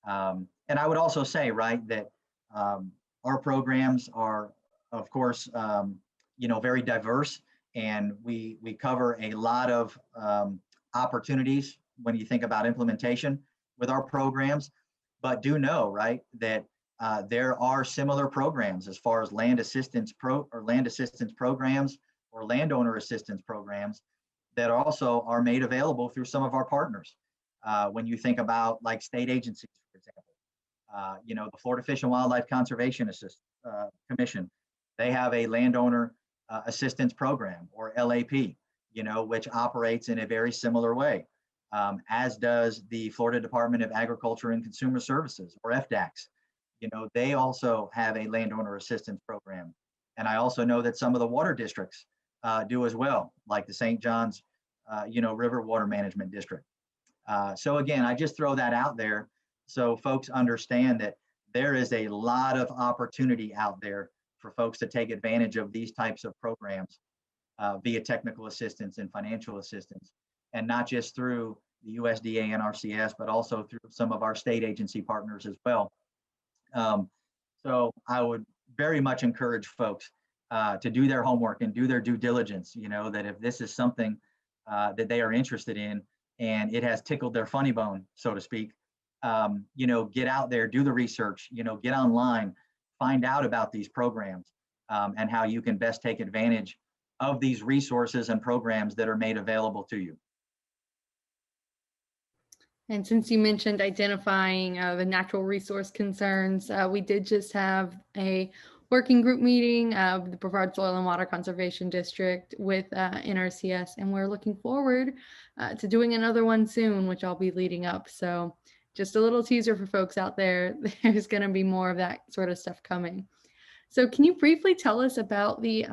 B: And I would also say, right, that our programs are, of course, very diverse, and we cover a lot of opportunities when you think about implementation with our programs. But do know, right, that there are similar programs as far as land assistance programs or landowner assistance programs that also are made available through some of our partners. When you think about like state agencies, for example, the Florida Fish and Wildlife Conservation Commission, they have a landowner assistance program, or LAP, which operates in a very similar way, as does the Florida Department of Agriculture and Consumer Services, or FDACS. They also have a landowner assistance program. And I also know that some of the water districts do as well, like the St. John's, River Water Management District. So again, I just throw that out there so folks understand that there is a lot of opportunity out there for folks to take advantage of these types of programs via technical assistance and financial assistance. and not just through the USDA NRCS, but also through some of our state agency partners as well. So I would very much encourage folks to do their homework and do their due diligence, that if this is something that they are interested in and it has tickled their funny bone, so to speak, get out there, do the research, get online, find out about these programs and how you can best take advantage of these resources and programs that are made available to you.
A: And since you mentioned identifying the natural resource concerns, we did just have a working group meeting of the Brevard Soil and Water Conservation District with NRCS, and we're looking forward to doing another one soon, which I'll be leading up. So just a little teaser for folks out there, there's going to be more of that sort of stuff coming. So can you briefly tell us about the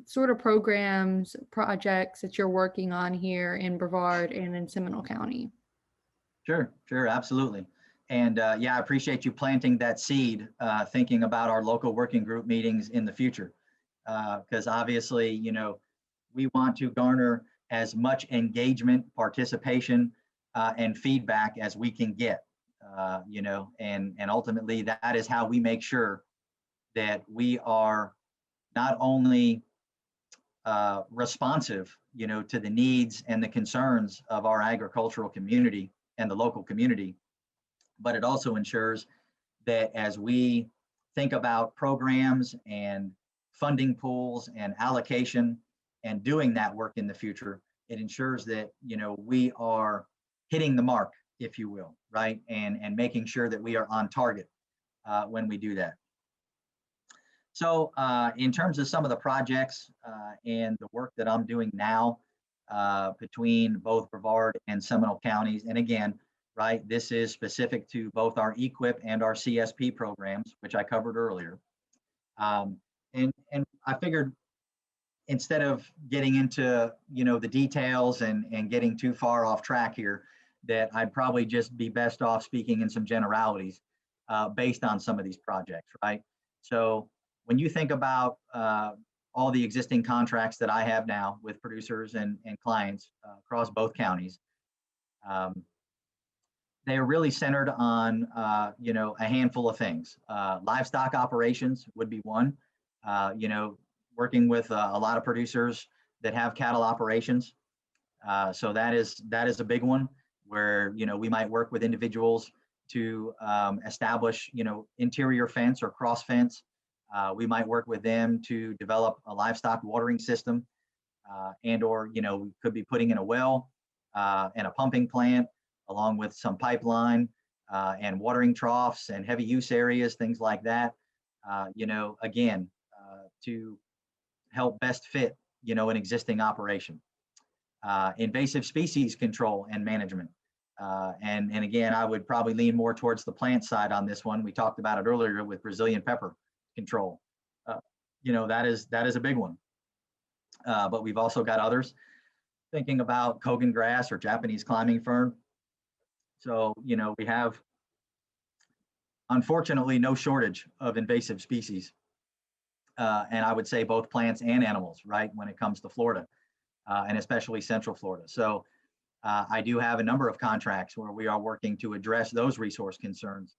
A: sort of programs, projects that you're working on here in Brevard and in Seminole County?
B: Sure, absolutely. And yeah, I appreciate you planting that seed, thinking about our local working group meetings in the future. Because obviously, we want to garner as much engagement, participation, and feedback as we can get, and ultimately that is how we make sure that we are not only responsive, to the needs and the concerns of our agricultural community and the local community, but it also ensures that as we think about programs and funding pools and allocation and doing that work in the future, it ensures that, we are hitting the mark, if you will, right? And making sure that we are on target when we do that. So in terms of some of the projects and the work that I'm doing now between both Brevard and Seminole counties, and again, right, this is specific to both our EQIP and our CSP programs, which I covered earlier. And I figured instead of getting into, the details and getting too far off track here, that I'd probably just be best off speaking in some generalities based on some of these projects, right? So when you think about all the existing contracts that I have now with producers and clients across both counties, they are really centered on, a handful of things. Livestock operations would be one, working with a lot of producers that have cattle operations. So that is a big one where, we might work with individuals to establish, interior fence or cross fence. We might work with them to develop a livestock watering system or, we could be putting in a well and a pumping plant along with some pipeline and watering troughs and heavy use areas, things like that, again, to help best fit, an existing operation. Invasive species control and management. And again, I would probably lean more towards the plant side on this one. We talked about it earlier with Brazilian pepper control. That is a big one. But we've also got others thinking about Kogan grass or Japanese climbing fern. So, we have, unfortunately, no shortage of invasive species. And I would say both plants and animals, right, when it comes to Florida, and especially Central Florida. So I do have a number of contracts where we are working to address those resource concerns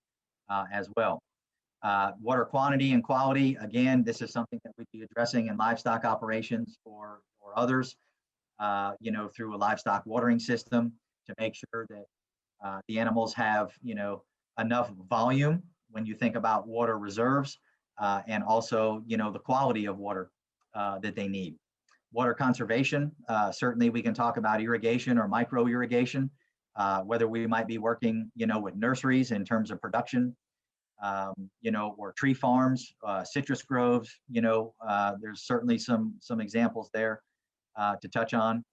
B: as well. Water quantity and quality, again, this is something that we'd be addressing in livestock operations or others, through a livestock watering system to make sure that the animals have, enough volume when you think about water reserves and also, the quality of water that they need. Water conservation, certainly we can talk about irrigation or micro irrigation, whether we might be working, with nurseries in terms of production, or tree farms, citrus groves, there's certainly some examples there to touch on.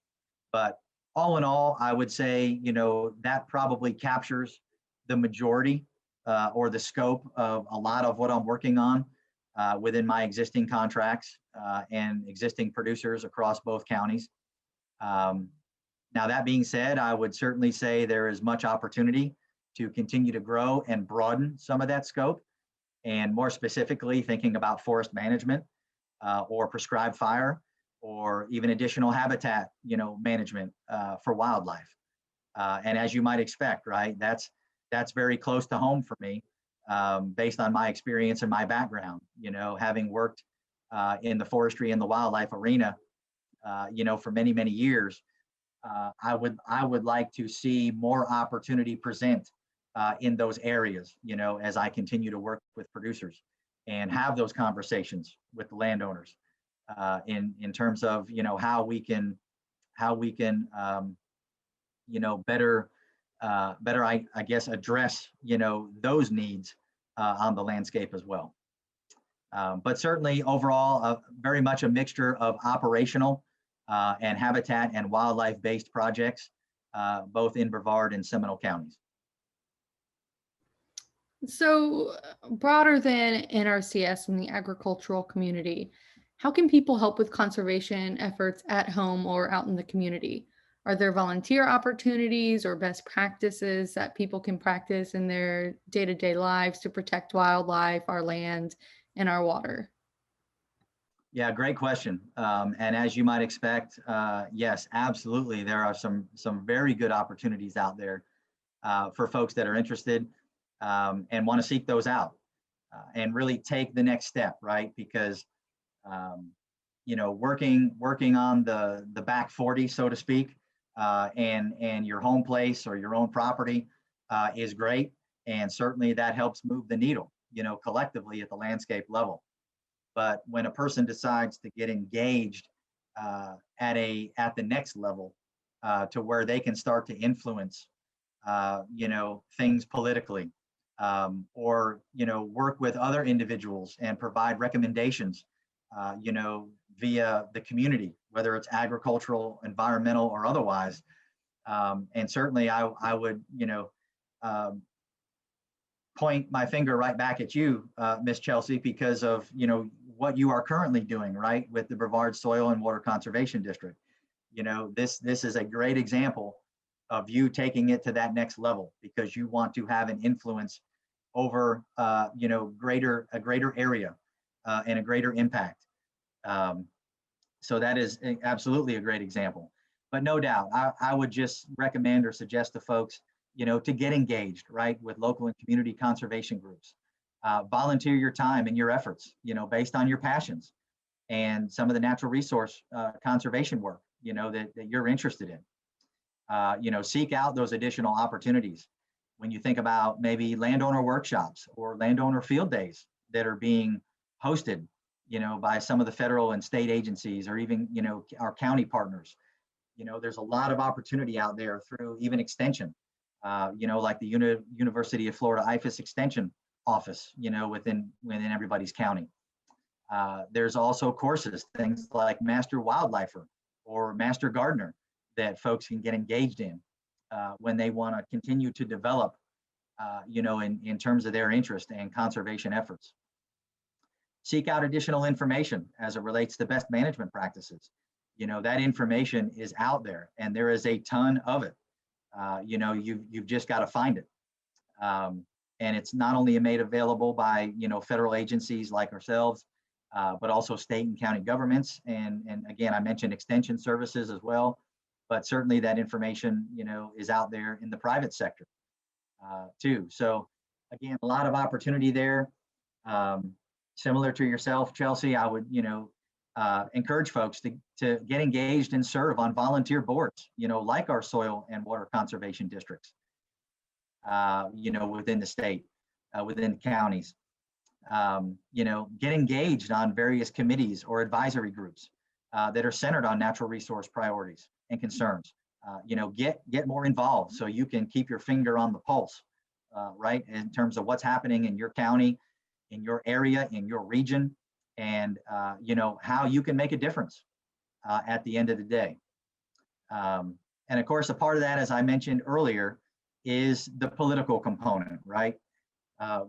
B: But all in all, I would say, that probably captures the majority or the scope of a lot of what I'm working on within my existing contracts and existing producers across both counties. Now, that being said, I would certainly say there is much opportunity to continue to grow and broaden some of that scope, and more specifically thinking about forest management or prescribed fire or even additional habitat, management for wildlife. And as you might expect, right, that's very close to home for me, based on my experience and my background, having worked in the forestry and the wildlife arena, for many, many years. I would like to see more opportunity present in those areas, as I continue to work with producers and have those conversations with the landowners, in terms of, how we can better, I guess, address, those needs on the landscape as well. But certainly overall, very much a mixture of operational and habitat and wildlife-based projects, both in Brevard and Seminole counties.
A: So, broader than NRCS and the agricultural community, how can people help with conservation efforts at home or out in the community? Are there volunteer opportunities or best practices that people can practice in their day-to-day lives to protect wildlife, our land, and our water?
B: Yeah, great question. And as you might expect, yes, absolutely, there are some very good opportunities out there for folks that are interested, and want to seek those out, and really take the next step, right? Because working on the back 40, so to speak, and your home place or your own property is great, and certainly that helps move the needle, collectively at the landscape level. But when a person decides to get engaged at the next level, to where they can start to influence, things politically, or work with other individuals and provide recommendations, via the community, whether it's agricultural, environmental, or otherwise. And certainly, I would point my finger right back at you, Miss Chelsea, because of what you are currently doing, right, with the Brevard Soil and Water Conservation District. This is a great example of you taking it to that next level, because you want to have an influence over a greater area, and a greater impact. So that is absolutely a great example. But no doubt, I would just recommend or suggest to folks, to get engaged, right, with local and community conservation groups. Volunteer your time and your efforts, based on your passions and some of the natural resource conservation work, that you're interested in. Seek out those additional opportunities. When you think about maybe landowner workshops or landowner field days that are being hosted, by some of the federal and state agencies, or even, our county partners, there's a lot of opportunity out there through even extension, like the University of Florida IFAS Extension office, within everybody's county. There's also courses, things like Master Wildlifer or Master Gardener, that folks can get engaged in when they want to continue to develop, in terms of their interest and conservation efforts. Seek out additional information as it relates to best management practices. That information is out there, and there is a ton of it. You've just got to find it. And it's not only made available by, federal agencies like ourselves, but also state and county governments. And again, I mentioned extension services as well, but certainly that information, is out there in the private sector too. So again, a lot of opportunity there. Similar to yourself, Chelsea, I would, encourage folks to get engaged and serve on volunteer boards, like our soil and water conservation districts, within the state, within counties. Get engaged on various committees or advisory groups that are centered on natural resource priorities and concerns. Get more involved so you can keep your finger on the pulse, right, in terms of what's happening in your county, in your area, in your region, and how you can make a difference at the end of the day. And of course, a part of that, as I mentioned earlier, is the political component, right?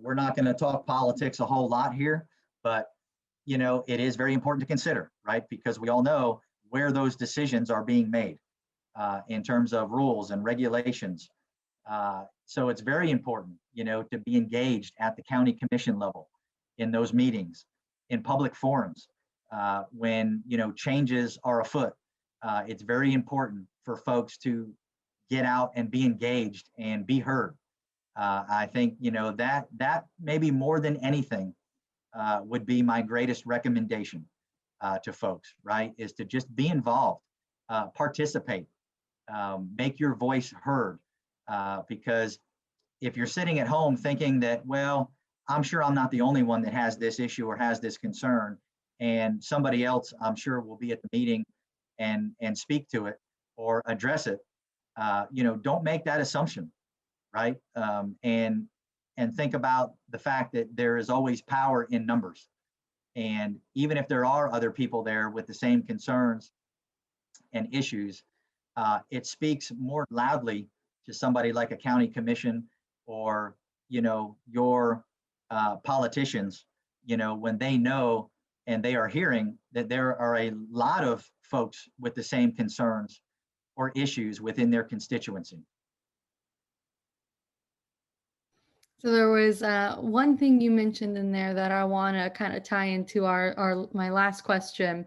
B: We're not going to talk politics a whole lot here, but it is very important to consider, right? Because we all know where those decisions are being made in terms of rules and regulations. So it's very important, to be engaged at the county commission level, in those meetings, in public forums, when, changes are afoot. It's very important for folks to get out and be engaged and be heard. I think, that maybe more than anything would be my greatest recommendation to folks, right? Is to just be involved, participate, make your voice heard. Because if you're sitting at home thinking that, well, I'm sure I'm not the only one that has this issue or has this concern, and somebody else, I'm sure, will be at the meeting and speak to it or address it, don't make that assumption, right? And think about the fact that there is always power in numbers. And even if there are other people there with the same concerns and issues, it speaks more loudly to somebody like a county commission or, your politicians, when they know and they are hearing that there are a lot of folks with the same concerns or issues within their constituency.
A: So there was one thing you mentioned in there that I want to kind of tie into my last question.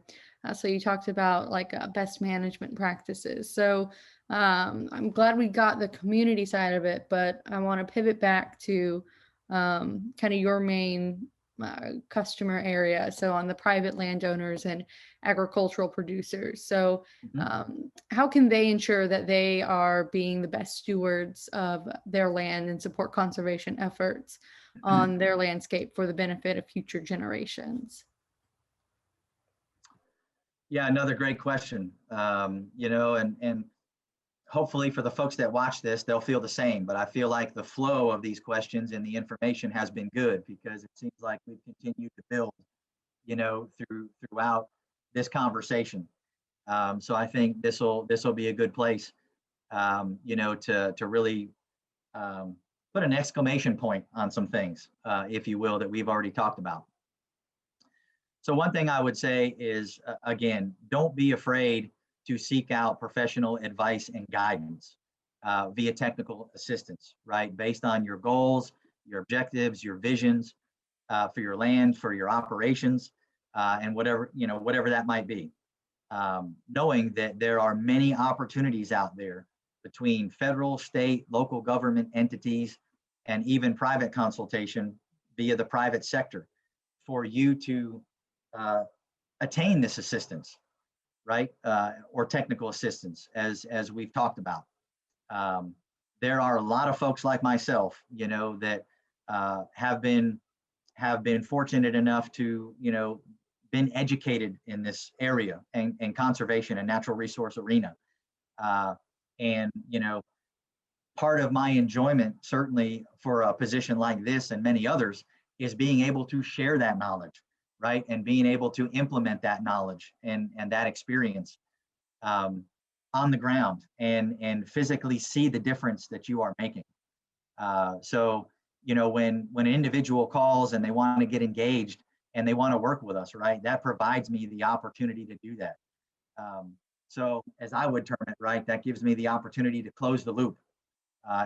A: So you talked about like best management practices. So I'm glad we got the community side of it, but I want to pivot back to kind of your main customer area. So on the private landowners and agricultural producers. So how can they ensure that they are being the best stewards of their land and support conservation efforts on their landscape for the benefit of future generations?
B: Yeah, another great question. And hopefully for the folks that watch this, they'll feel the same. But I feel like the flow of these questions and the information has been good because it seems like we've continued to build, throughout this conversation. So I think this will be a good place, to really put an exclamation point on some things, if you will, that we've already talked about. So one thing I would say is, again, don't be afraid to seek out professional advice and guidance via technical assistance, right? Based on your goals, your objectives, your visions for your land, for your operations, and whatever that might be. Knowing that there are many opportunities out there between federal, state, local government entities, and even private consultation via the private sector for you to attain this assistance, right? Or technical assistance, as we've talked about. There are a lot of folks like myself, that have been fortunate enough to, been educated in this area and conservation and natural resource arena. And, part of my enjoyment, certainly for a position like this and many others, is being able to share that knowledge, right? And being able to implement that knowledge and that experience on the ground and physically see the difference that you are making. So, when an individual calls and they want to get engaged and they want to work with us, right, that provides me the opportunity to do that. So as I would term it, right, that gives me the opportunity to close the loop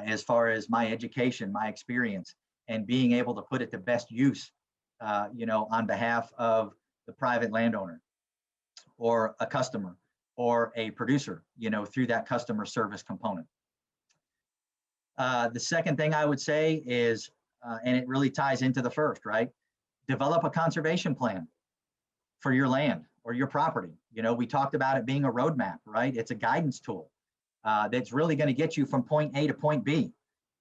B: as far as my education, my experience, and being able to put it to best use, on behalf of the private landowner or a customer or a producer, through that customer service component. The second thing I would say is, and it really ties into the first, right? Develop a conservation plan for your land or your property. We talked about it being a roadmap, right? It's a guidance tool that's really going to get you from point A to point B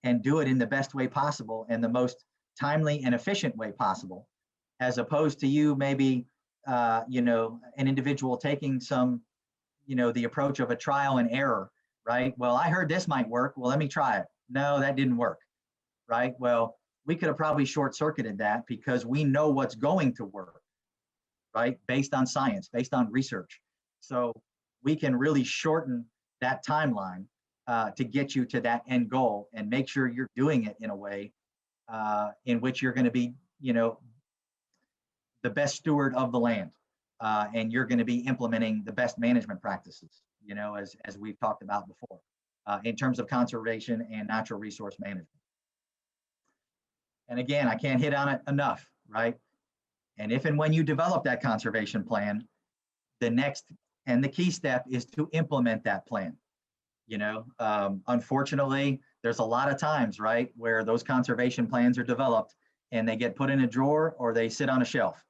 B: and do it in the best way possible and the most timely and efficient way possible, as opposed to you maybe, an individual taking some, the approach of a trial and error, right? Well, I heard this might work. Well, let me try it. No, that didn't work, right? Well, we could have probably short-circuited that because we know what's going to work, right? Based on science, based on research. So we can really shorten that timeline to get you to that end goal and make sure you're doing it in a way in which you're going to be, the best steward of the land. And you're going to be implementing the best management practices, as we've talked about before, in terms of conservation and natural resource management. And again, I can't hit on it enough, right? And if and when you develop that conservation plan, the next and the key step is to implement that plan. Unfortunately, there's a lot of times, right, where those conservation plans are developed and they get put in a drawer or they sit on a shelf.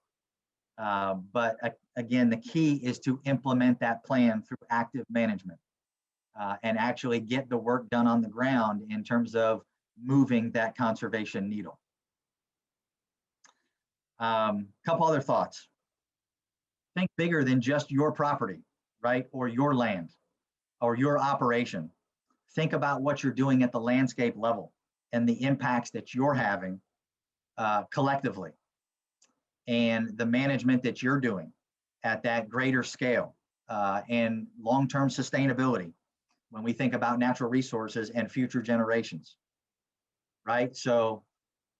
B: But again, the key is to implement that plan through active management and actually get the work done on the ground in terms of moving that conservation needle. Couple other thoughts. Think bigger than just your property, right, or your land or your operation. Think about what you're doing at the landscape level and the impacts that you're having collectively, and the management that you're doing at that greater scale, and long-term sustainability when we think about natural resources and future generations, right? So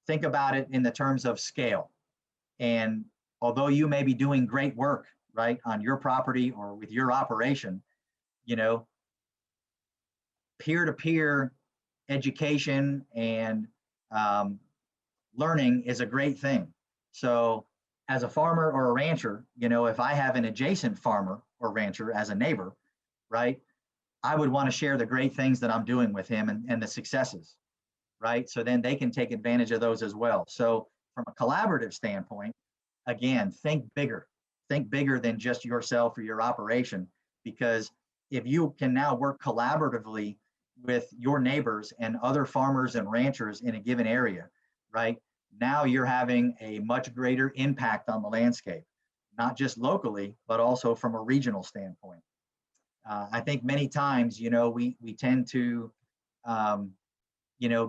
B: think about it in the terms of scale. And although you may be doing great work, right, on your property or with your operation, peer-to-peer education and learning is a great thing. So as a farmer or a rancher, if I have an adjacent farmer or rancher as a neighbor, right, I would want to share the great things that I'm doing with him and the successes, right? So then they can take advantage of those as well. So from a collaborative standpoint, again, think bigger than just yourself or your operation, because if you can now work collaboratively with your neighbors and other farmers and ranchers in a given area, right? Now you're having a much greater impact on the landscape, not just locally, but also from a regional standpoint. I think many times, we tend to,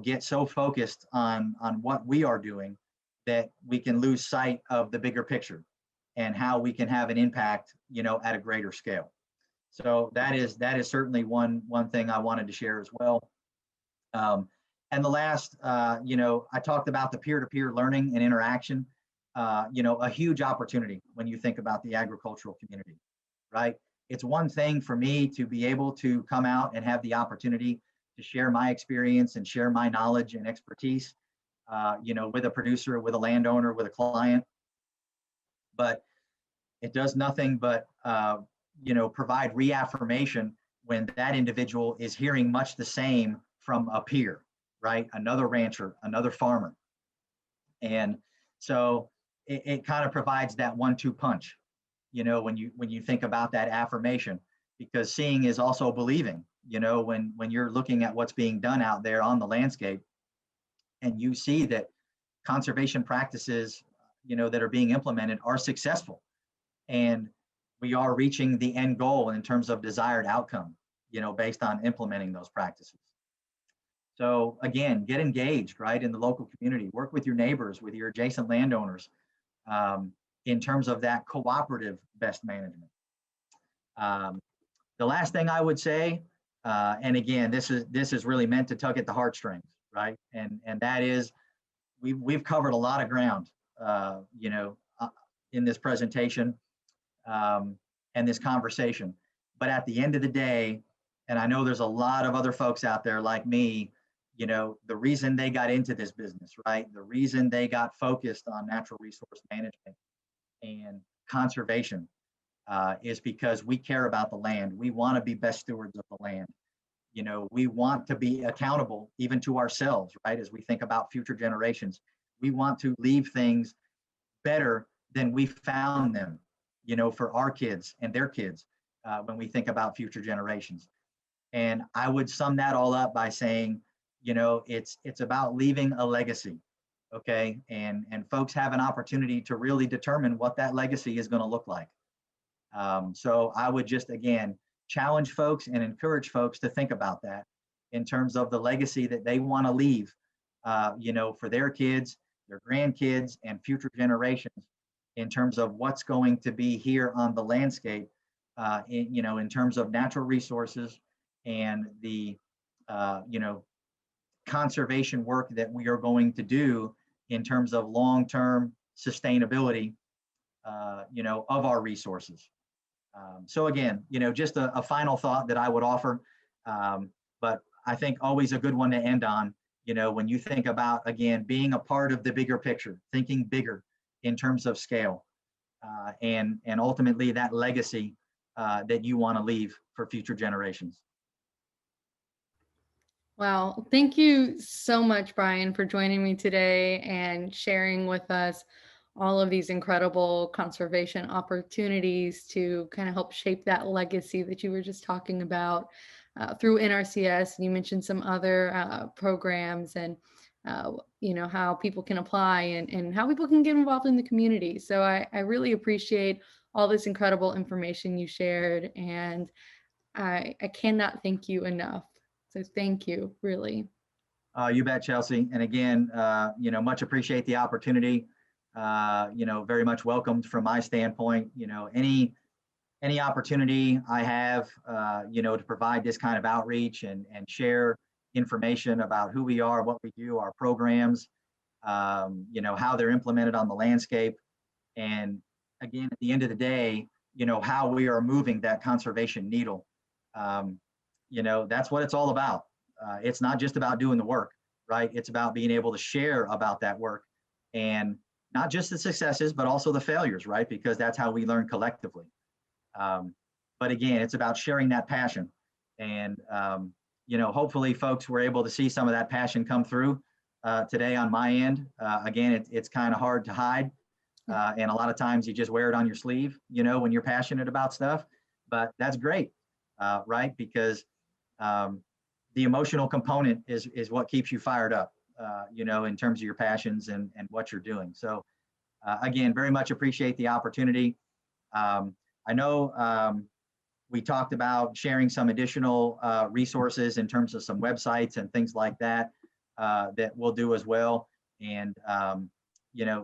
B: get so focused on what we are doing that we can lose sight of the bigger picture and how we can have an impact, at a greater scale. So that is certainly one thing I wanted to share as well. And the last, I talked about the peer-to-peer learning and interaction, a huge opportunity when you think about the agricultural community, right? It's one thing for me to be able to come out and have the opportunity to share my experience and share my knowledge and expertise, with a producer, with a landowner, with a client. But it does nothing but, provide reaffirmation when that individual is hearing much the same from a peer, right? Another rancher, another farmer. And so it kind of provides that 1-2 punch, when you think about that affirmation, because seeing is also believing, when you're looking at what's being done out there on the landscape and you see that conservation practices, that are being implemented are successful, and we are reaching the end goal in terms of desired outcome, based on implementing those practices. So again, get engaged, right, in the local community, work with your neighbors, with your adjacent landowners, in terms of that cooperative best management. The last thing I would say, and again, this is really meant to tug at the heartstrings, right? And that is, we've covered a lot of ground, in this presentation, and this conversation. But at the end of the day, and I know there's a lot of other folks out there like me, the reason they got into this business, right? The reason they got focused on natural resource management and conservation, is because we care about the land. We want to be best stewards of the land. We want to be accountable even to ourselves, right? As we think about future generations, we want to leave things better than we found them, for our kids and their kids, when we think about future generations. And I would sum that all up by saying, it's about leaving a legacy, okay? And folks have an opportunity to really determine what that legacy is going to look like. So I would just, again, challenge folks and encourage folks to think about that in terms of the legacy that they want to leave, for their kids, their grandkids, and future generations, in terms of what's going to be here on the landscape, in terms of natural resources and the, conservation work that we are going to do in terms of long-term sustainability, of our resources. So again, just a final thought that I would offer, but I think always a good one to end on, when you think about, again, being a part of the bigger picture, thinking bigger, in terms of scale, and ultimately that legacy that you want to leave for future generations.
A: Wow. Thank you so much, Brian, for joining me today and sharing with us all of these incredible conservation opportunities to kind of help shape that legacy that you were just talking about through NRCS. And you mentioned some other programs and how people can apply and how people can get involved in the community. So I really appreciate all this incredible information you shared, and I cannot thank you enough. So thank you, really.
B: You bet, Chelsea. And again, much appreciate the opportunity. Very much welcomed from my standpoint. Any opportunity I have, to provide this kind of outreach and share information about who we are, what we do, our programs, how they're implemented on the landscape. And again, at the end of the day, how we are moving that conservation needle. That's what it's all about. It's not just about doing the work, right? It's about being able to share about that work, and not just the successes, but also the failures, right? Because that's how we learn collectively. But again, it's about sharing that passion. And, hopefully folks were able to see some of that passion come through today on my end. Again, it's kind of hard to hide. And a lot of times you just wear it on your sleeve, when you're passionate about stuff, but that's great, right? Because the emotional component is what keeps you fired up, in terms of your passions and what you're doing. So again, very much appreciate the opportunity. I know we talked about sharing some additional resources in terms of some websites and things like that that we'll do as well. And,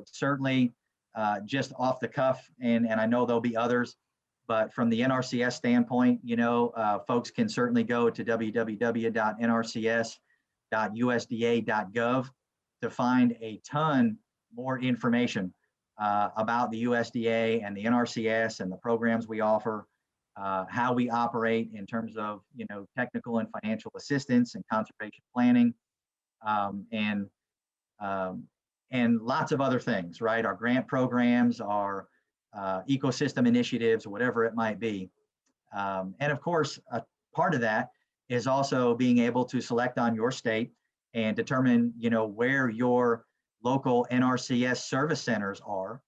B: certainly just off the cuff, and I know there'll be others, but from the NRCS standpoint, folks can certainly go to www.nrcs.usda.gov to find a ton more information about the USDA and the NRCS and the programs we offer, how we operate in terms of, technical and financial assistance and conservation planning, and lots of other things, right? Our grant programs, our ecosystem initiatives, whatever it might be. And of course, a part of that is also being able to select on your state and determine, where your local NRCS service centers are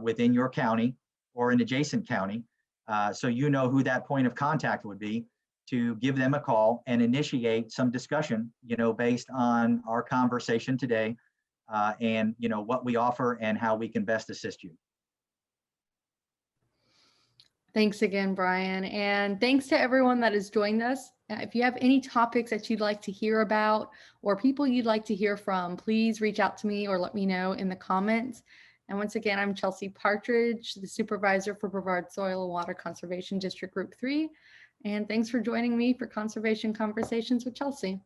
B: within your county or an adjacent county. So you know who that point of contact would be to give them a call and initiate some discussion, based on our conversation today, and what we offer and how we can best assist you.
A: Thanks again, Brian. And thanks to everyone that has joined us. If you have any topics that you'd like to hear about or people you'd like to hear from, please reach out to me or let me know in the comments. And once again, I'm Chelsea Partridge, the supervisor for Brevard Soil and Water Conservation District Group 3. And thanks for joining me for Conservation Conversations with Chelsea.